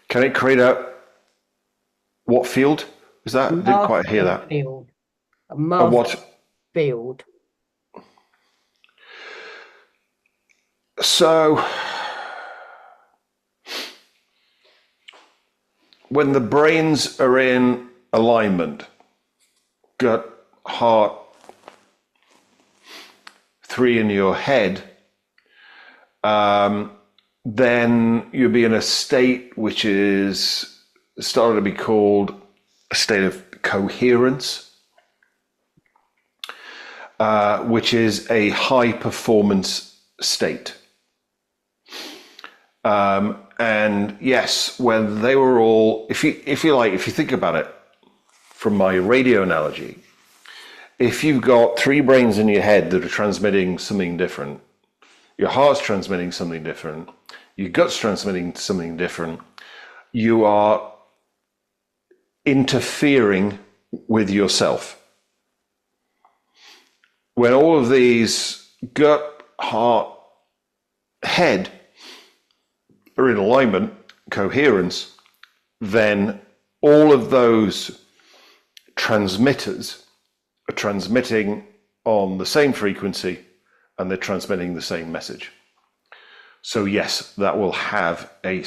Can it create what field? Is that? I didn't quite hear that. Field. A master field. So, when the brains are in alignment, gut, heart, 3 in your head, then you'll be in a state which is started to be called a state of coherence, which is a high performance state. And yes, when they were all, if you think about it from my radio analogy, if you've got 3 brains in your head that are transmitting something different, your heart's transmitting something different, your gut's transmitting something different, you are interfering with yourself. When all of these gut, heart, head are in alignment, coherence, then all of those transmitters are transmitting on the same frequency and they're transmitting the same message. So yes, that will have will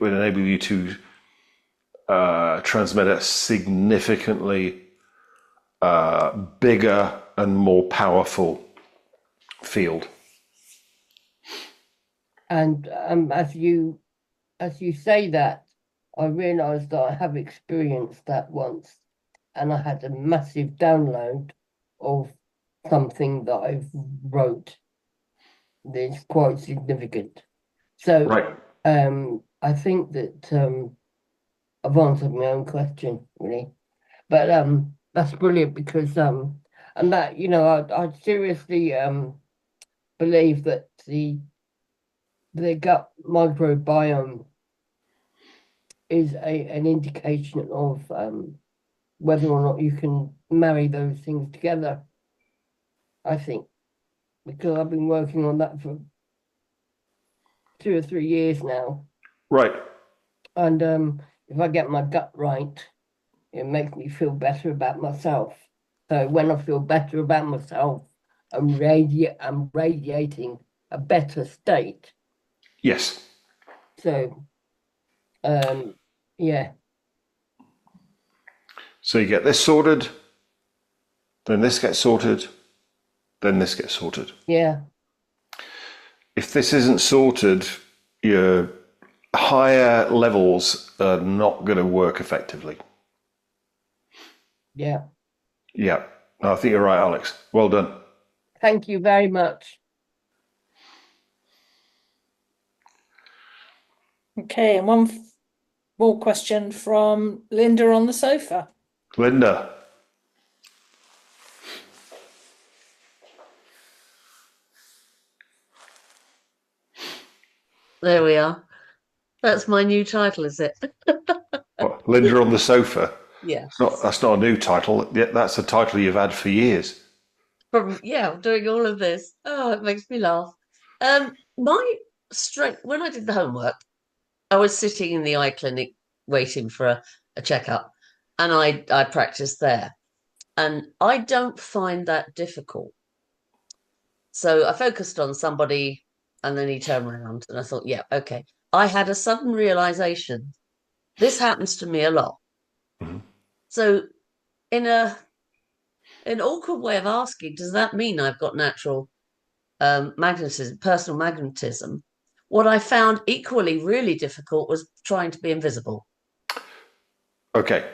enable you to transmit a significantly bigger and more powerful field. And as you say that, I realised that I have experienced that once, and I had a massive download of something that I've wrote that's quite significant. So, right. I think that I've answered my own question really, but that's brilliant because and that I seriously believe that the gut microbiome is an indication of whether or not you can marry those things together. I think because I've been working on that for 2 or 3 years now. Right. And if I get my gut right, it makes me feel better about myself. So when I feel better about myself, I'm radiating a better state. Yes. So, yeah. So you get this sorted, then this gets sorted, then this gets sorted. Yeah. If this isn't sorted, your higher levels are not going to work effectively. Yeah. Yeah. No, I think you're right, Alex. Well done. Thank you very much. Okay, and one more question from Linda on the sofa. Linda. There we are. That's my new title, is it? What, Linda on the sofa? Yeah. That's not a new title. That's a title you've had for years. Doing all of this. Oh, it makes me laugh. My strength, when I did the homework, I was sitting in the eye clinic waiting for a checkup, and I practiced there. And I don't find that difficult. So I focused on somebody, and then he turned around, and I thought, yeah, okay. I had a sudden realization. This happens to me a lot. Mm-hmm. So in an awkward way of asking, does that mean I've got natural magnetism, personal magnetism? What I found equally really difficult was trying to be invisible. Okay.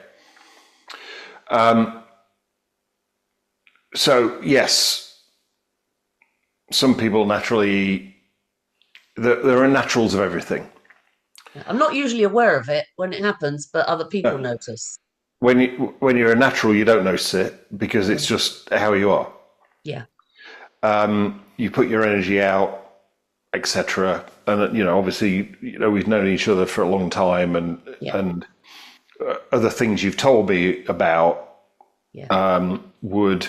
So yes, some people naturally, there are naturals of everything. I'm not usually aware of it when it happens, but other people notice. When you're a natural, you don't notice it because it's just how you are. Yeah. You put your energy out, etc. And obviously, we've known each other for a long time, and other things you've told me about would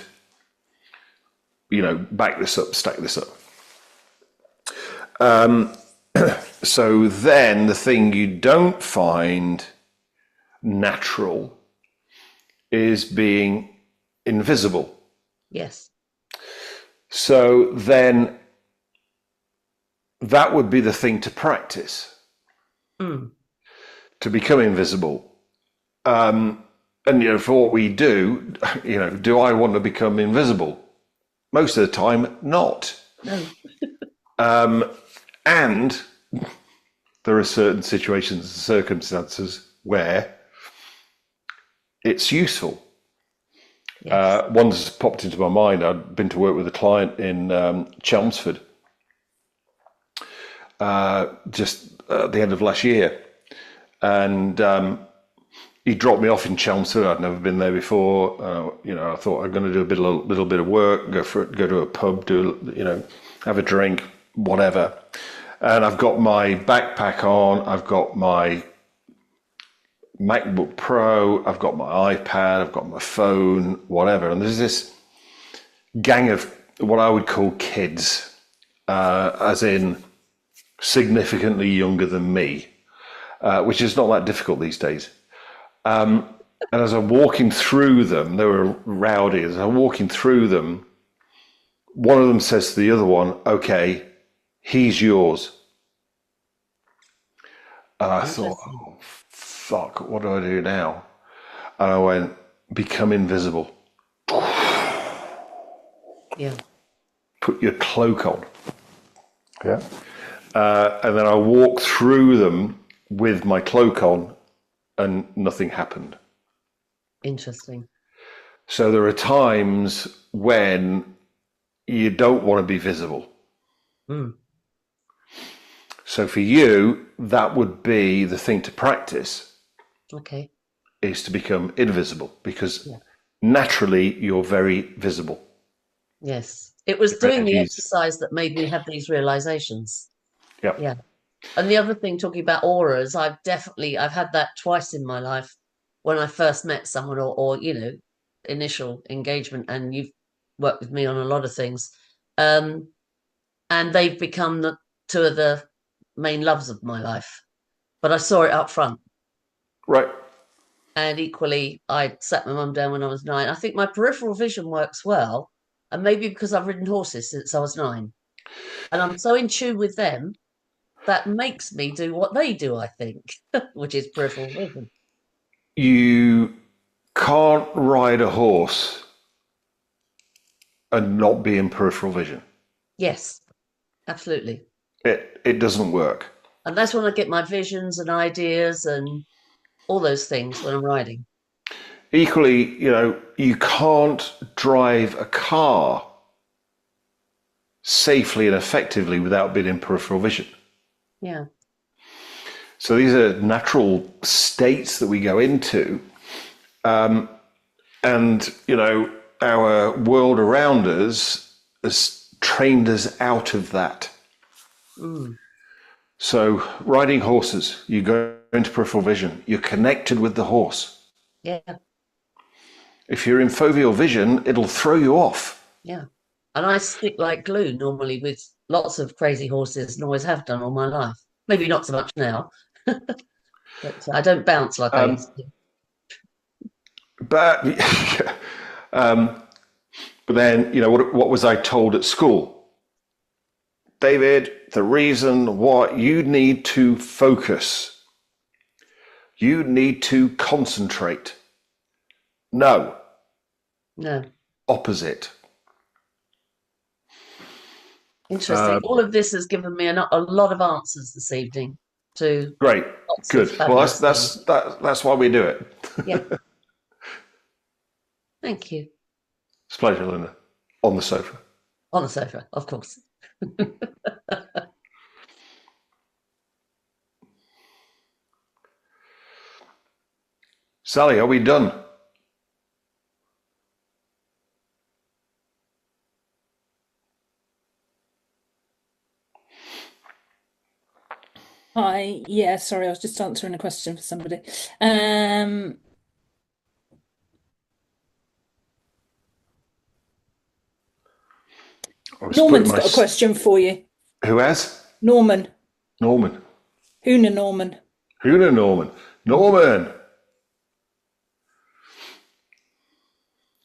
back this up, stack this up. So then the thing you don't find natural is being invisible. Yes. So then that would be the thing to practice, to become invisible. And for what we do, do I want to become invisible? Most of the time, not. No. And there are certain situations and circumstances where it's useful. Yes. One's popped into my mind. I'd been to work with a client in Chelmsford just at the end of last year. And he dropped me off in Chelmsford. I'd never been there before. I thought I'm going to do a little bit of work, go to a pub, have a drink, whatever. And I've got my backpack on. I've got my MacBook Pro. I've got my iPad. I've got my phone, whatever. And there's this gang of what I would call kids, as in significantly younger than me, which is not that difficult these days. And as I'm walking through them, they were rowdy. As I'm walking through them, one of them says to the other one, "Okay, he's yours." And I thought, oh, fuck, what do I do now? And I went, become invisible. Yeah. Put your cloak on. Yeah. And then I walked through them with my cloak on, and nothing happened. Interesting. So there are times when you don't want to be visible. So for you, that would be the thing to practice, Okay. is to become invisible, because Yeah. naturally you're very visible. Yes. It was Your doing the energies. exercise that made me have these realizations. Yep. Yeah. And the other thing, talking about auras, I've had that twice in my life when I first met someone or initial engagement, and you've worked with me on a lot of things. And they've become the two of the main loves of my life. But I saw it up front. Right. And equally, I sat my mum down when I was 9. I think my peripheral vision works well, and maybe because I've ridden horses since I was 9. And I'm so in tune with them that makes me do what they do, I think, which is peripheral vision. You can't ride a horse and not be in peripheral vision. Yes, absolutely. It doesn't work. And that's when I get my visions and ideas and all those things when I'm riding. Equally, you can't drive a car safely and effectively without being in peripheral vision. Yeah. So these are natural states that we go into. And, our world around us has trained us out of that. Mm. So riding horses, you go into peripheral vision, you're connected with the horse. Yeah. If you're in foveal vision, it'll throw you off. Yeah. And I stick like glue normally with lots of crazy horses and always have done all my life. Maybe not so much now, but I don't bounce like I used to. But but then, what was I told at school? David, the reason why you need to focus, you need to concentrate. No. Opposite. Interesting. All of this has given me a lot of answers this evening to great. Good. Well, things. that's why we do it. Yeah. Thank you. It's a pleasure, Linda. On the sofa. On the sofa, of course. Sally, are we done? Hi, yeah, sorry, I was just answering a question for somebody. Norman's got a question for you. Who has? Norman. Norman. Huna Norman. Huna Norman. Norman!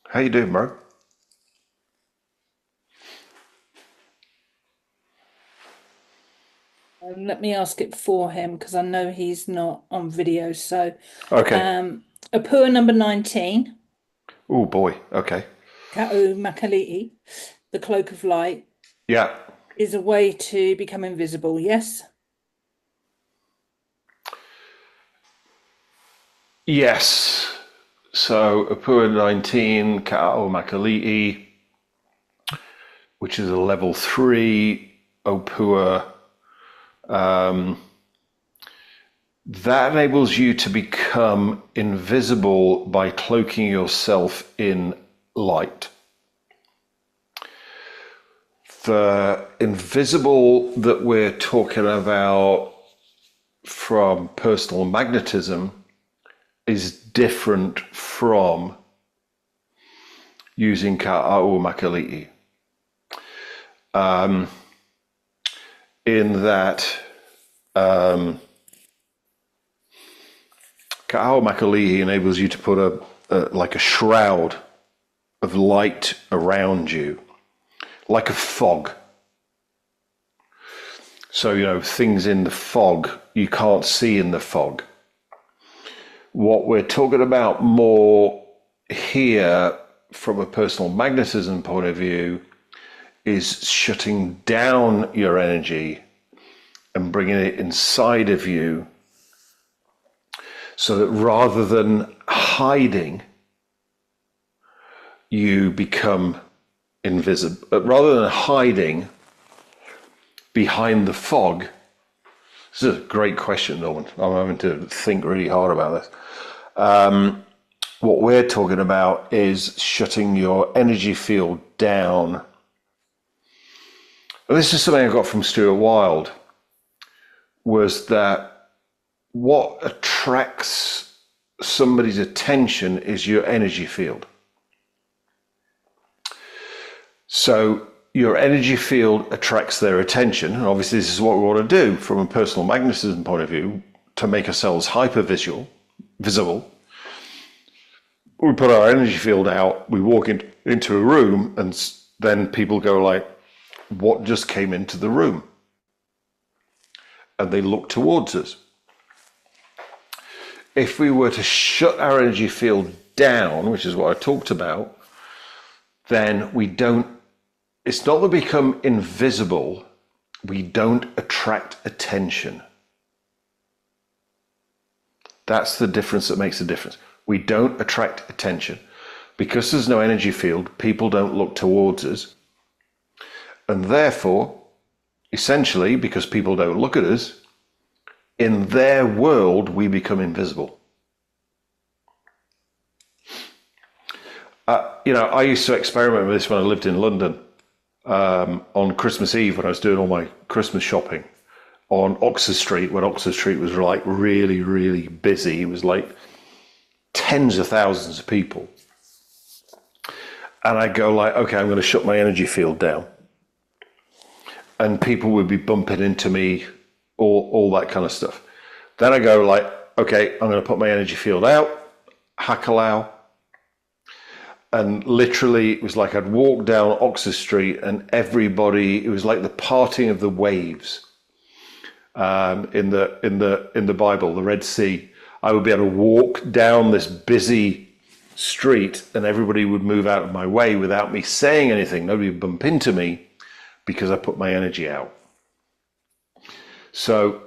How you doing, bro? Let me ask it for him because I know he's not on video. So, okay. Apua number 19. Oh boy. Okay. Ka'u Makali'i, the cloak of light. Yeah. Is a way to become invisible. Yes. Yes. So Apua 19, Ka'u Makali'i, which is a level 3 Opua. That enables you to become invisible by cloaking yourself in light. The invisible that we're talking about from personal magnetism is different from using Ka'au Makali'i. In that Ka'au Makali'i enables you to put like a shroud of light around you, like a fog. So, things in the fog you can't see in the fog. What we're talking about more here from a personal magnetism point of view is shutting down your energy and bringing it inside of you so that rather than hiding, you become invisible. Rather than hiding behind the fog, This is a great question, Norman. I'm having to think really hard about this. What we're talking about is shutting your energy field down. And this is something I got from Stuart Wilde, was that what attracts somebody's attention is your energy field. So your energy field attracts their attention. And obviously this is what we want to do from a personal magnetism point of view, to make ourselves visible. We put our energy field out, we walk into a room, and then people go like, what just came into the room? And they look towards us. If we were to shut our energy field down, which is what I talked about, then it's not that we become invisible, we don't attract attention. That's the difference that makes a difference. We don't attract attention. Because there's no energy field, people don't look towards us. And therefore, essentially, because people don't look at us, in their world, we become invisible. I used to experiment with this when I lived in London. On Christmas Eve, when I was doing all my Christmas shopping on Oxford Street, when Oxford Street was like really, really busy. It was like tens of thousands of people. And I go like, okay, I'm going to shut my energy field down. And people would be bumping into me, all that kind of stuff. Then I go like, okay, I'm going to put my energy field out, hakalau. And literally, it was like I'd walk down Oxford Street, and everybody, it was like the parting of the waves in the Bible, the Red Sea. I would be able to walk down this busy street, and everybody would move out of my way without me saying anything. Nobody would bump into me because I put my energy out. So,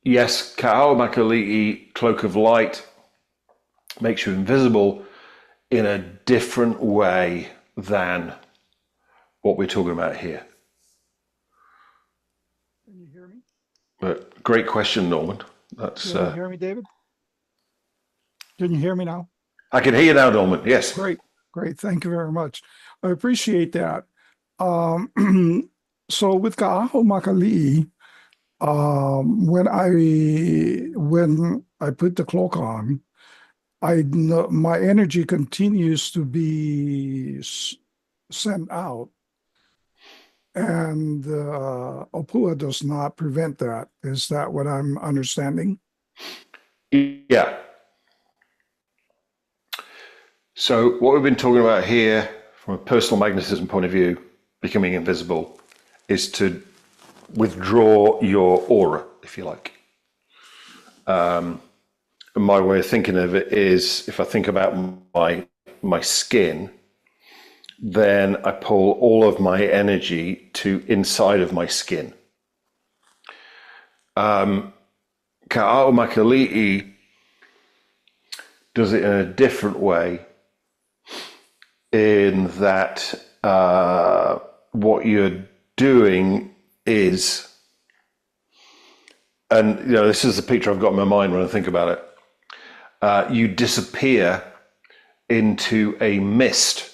yes, Ka'au Makali'i, cloak of light, makes you invisible in a different way than what we're talking about here. Can you hear me? But great question, Norman. That's. Can you hear me, David? Can you hear me now? I can hear you now, Norman. Yes. Great. Thank you very much. I appreciate that. So with Ka'au Makali'i, when I put the cloak on, I know my energy continues to be sent out, and Opua does not prevent that. Is that what I'm understanding? Yeah. So what we've been talking about here, from a personal magnetism point of view, becoming invisible, is to withdraw your aura, if you like. My way of thinking of it is, if I think about my skin, then I pull all of my energy to inside of my skin. Ka'au Makali'i does it in a different way, in that what you're doing is, and this is the picture I've got in my mind when I think about it. You disappear into a mist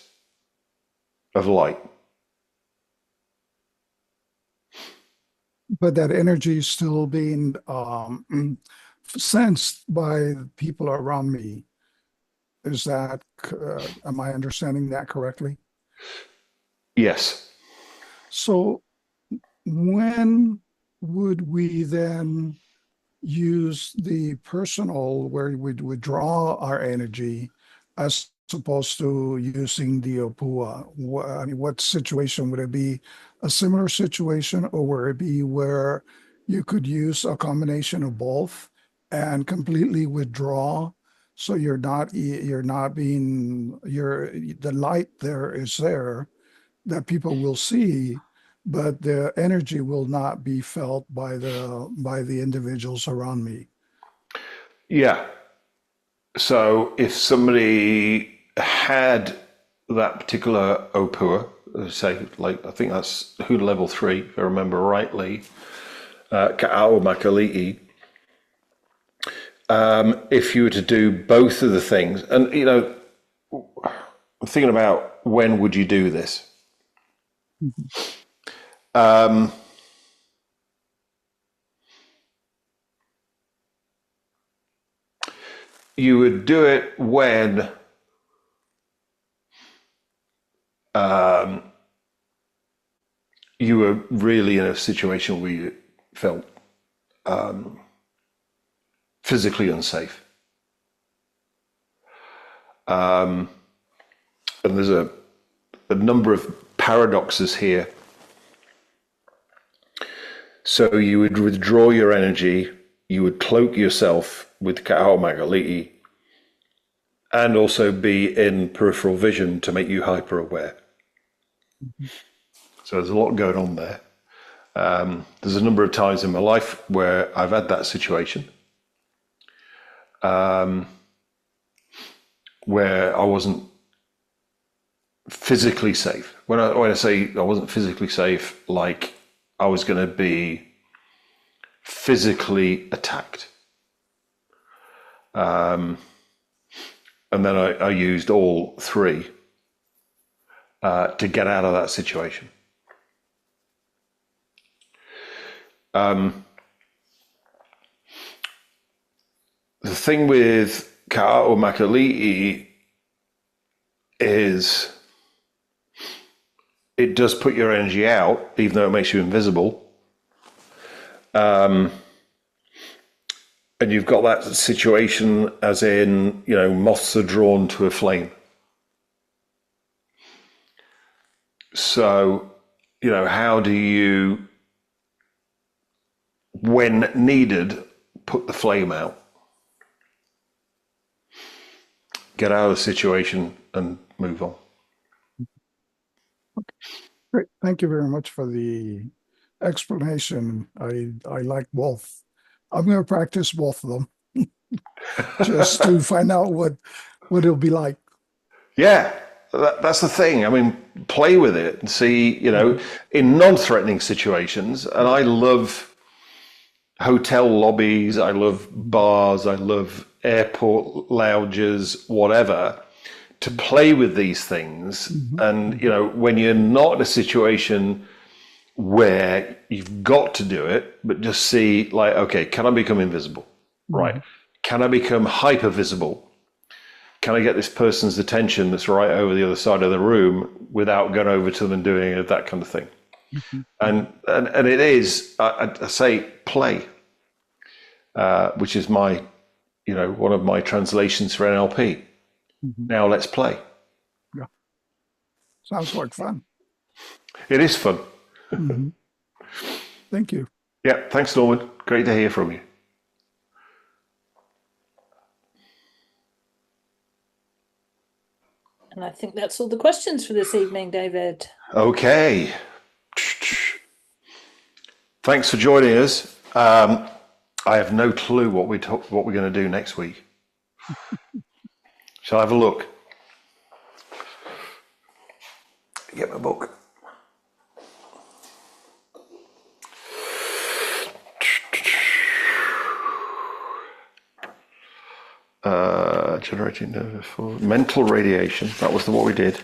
of light. But that energy is still being sensed by people around me. Is that, am I understanding that correctly? Yes. So when would we then use the personal, where we would withdraw our energy, as opposed to using the Opua? What situation would it be? A similar situation, or would it be where you could use a combination of both and completely withdraw, so the light there is there that people will see, but the energy will not be felt by the individuals around me? Yeah. So if somebody had that particular Opua, say, like, I think that's Huna level 3, if I remember rightly, Ka'ao Makali'i, if you were to do both of the things, and I'm thinking about when would you do this? You would do it when you were really in a situation where you felt physically unsafe. And there's a number of paradoxes here. So you would withdraw your energy, you would cloak yourself with Ka'ao Makali'i, and also be in peripheral vision to make you hyper aware. So there's a lot going on there. There's a number of times in my life where I've had that situation, where I wasn't physically safe. When I say I wasn't physically safe, like I was going to be physically attacked. And then I used all three to get out of that situation. The thing with Ka'ao Makali'i is it does put your energy out, even though it makes you invisible. And you've got that situation as in, moths are drawn to a flame. So, how do you, when needed, put the flame out? Get out of the situation and move on. Great. Thank you very much for the explanation. I like both. I'm going to practice both of them just to find out what it'll be like. Yeah, that's the thing. I mean, play with it and see, in non-threatening situations. And I love hotel lobbies, I love bars, I love airport lounges, whatever, to play with these things. And, when you're not in a situation where you've got to do it, but just see, like, okay, can I become invisible? Right. Can I become hyper visible? Can I get this person's attention that's right over the other side of the room without going over to them and doing it, that kind of thing? And it is, I say, play, which is my, one of my translations for NLP. Now let's play. Yeah. Sounds like fun. It is fun. Thank you. Yeah, thanks, Norman. Great to hear from you. And I think that's all the questions for this evening, David. Okay. Thanks for joining us. I have no clue what we're going to do next week. Shall I have a look? Get my book. Generating for mental radiation. That was what we did.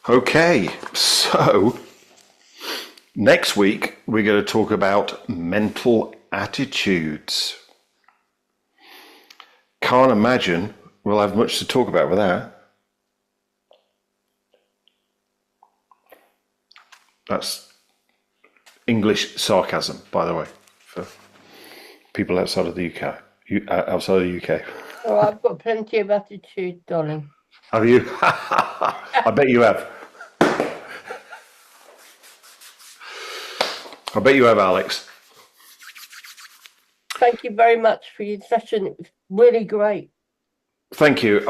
Okay, so next week we're going to talk about mental attitudes. Can't imagine we'll have much to talk about with that. That's English sarcasm, by the way, for people outside of the UK. Outside of the UK. Oh, I've got plenty of attitude, darling. Have you? I bet you have. I bet you have, Alex. Thank you very much for your session. It was really great. Thank you.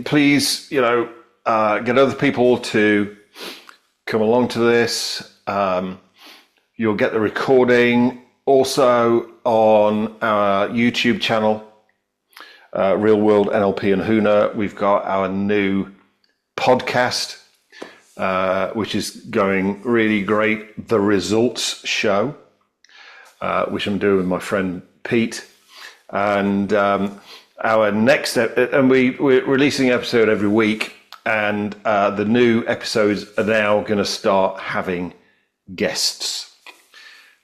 Please, get other people to come along to this. You'll get the recording also on our YouTube channel. Real World NLP and Huna. We've got our new podcast, which is going really great. The Results Show, which I'm doing with my friend Pete. And our next, and we're releasing an episode every week. And the new episodes are now going to start having guests.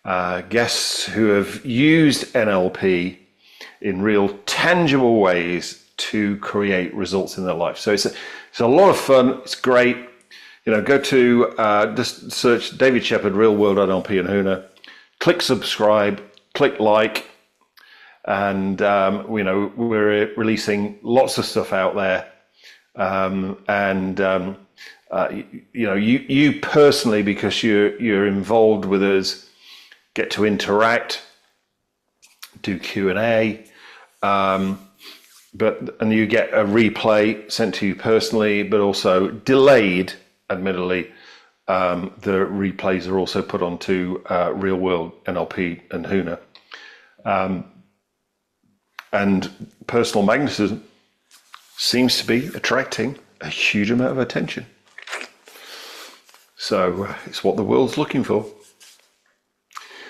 Guests who have used NLP in real tangible ways to create results in their life. So it's a lot of fun. It's great. Go to just search David Shepherd, Real World NLP and Huna. Click subscribe, click like, and we're releasing lots of stuff out there. You personally, because you're involved with us, get to interact, do Q&A, and you get a replay sent to you personally, but also delayed, admittedly. The replays are also put onto Real World NLP and Huna. And Personal Magnetism seems to be attracting a huge amount of attention. So it's what the world's looking for.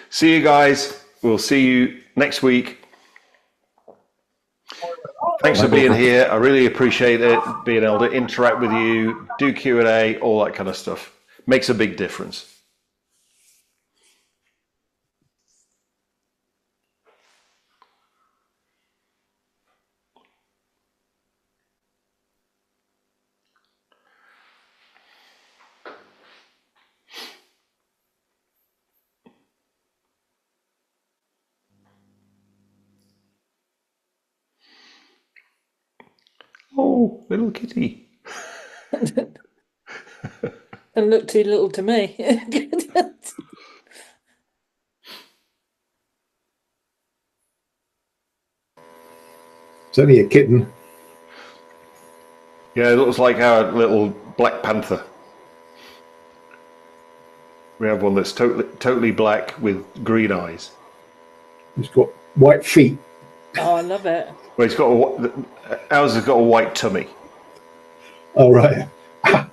See you guys. We'll see you next week. Thanks for being here. I really appreciate it, being able to interact with you, do Q&A, all that kind of stuff. Makes a big difference. Oh, little kitty. And look too little to me. It's only a kitten. Yeah, it looks like our little Black Panther. We have one that's totally black with green eyes. It's got white feet. Oh, I love it. Well, ours has got a white tummy. Oh, right.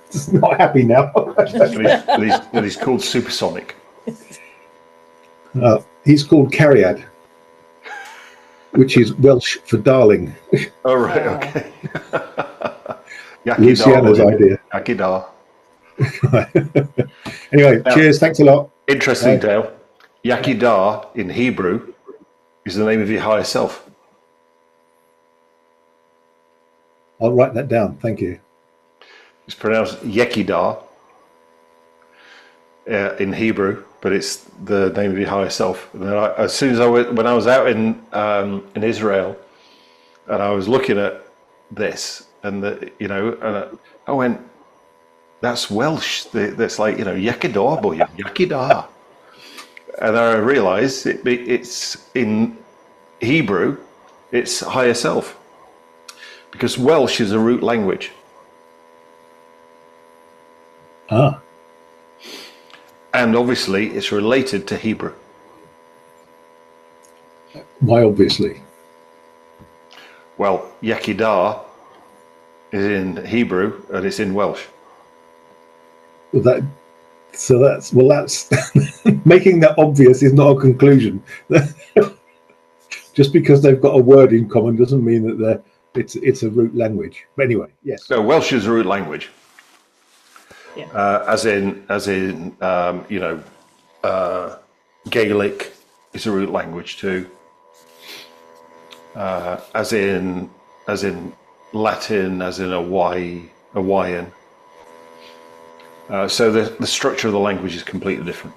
It's not happy now. and he's called Supersonic. He's called Cariad, which is Welsh for darling. Oh, right, okay. Luciana's idea. Yakidar. Anyway, cheers. Thanks a lot. Interesting, Dale. Yakidar in Hebrew is the name of your higher self. I'll write that down. Thank you. It's pronounced Yekidar in Hebrew, but it's the name of your higher self. And then as soon as when I was out in Israel, and I was looking at this, and I went, "That's Welsh. That's like Yekidar, boy, Yekidar." And then I realised it's in Hebrew, it's higher self, because Welsh is a root language. Ah. And obviously it's related to Hebrew. Why obviously? Well, Yakidar is in Hebrew and it's in Welsh. Well, that's making that obvious is not a conclusion. Just because they've got a word in common doesn't mean that it's a root language. But anyway, yes. So Welsh is a root language. Yeah. As in, Gaelic is a root language too. As in Latin, as in Hawaiian. So the structure of the language is completely different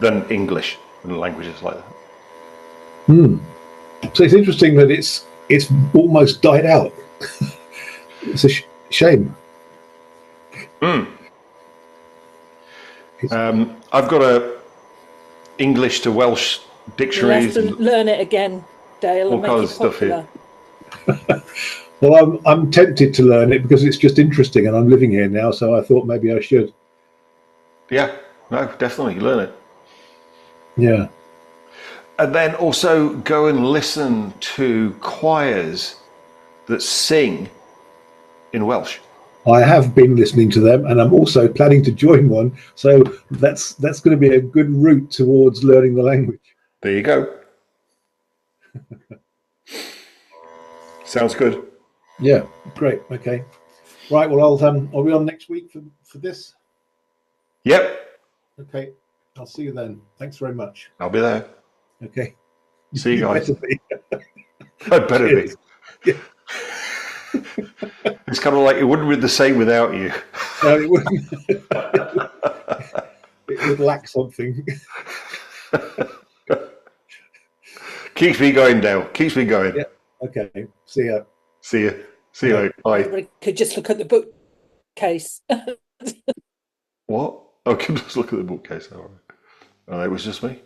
than English and languages like that. So it's interesting that it's almost died out. It's a shame. I've got a English to Welsh dictionary. You'll have to learn it again, Dale, and make it popular. Well, I'm tempted to learn it because it's just interesting, and I'm living here now, so I thought maybe I should. Yeah, no, definitely learn it. Yeah. And then also go and listen to choirs that sing in Welsh. I have been listening to them, and I'm also planning to join one. So that's going to be a good route towards learning the language. There you go. Sounds good. Yeah, great. Okay, right. Well, I'll be on next week for this. Yep. Okay, I'll see you then. Thanks very much. I'll be there. Okay. See you guys. Better be. I better be. Yeah. It's kind of like it wouldn't be the same without you. No, it wouldn't. It would lack something. Keeps me going, Dale. Keeps me going. Yeah. Okay. See ya. See you. See you. Bye. Everybody could just look at the bookcase. What? I can just look at the bookcase. All right. Oh, it was just me.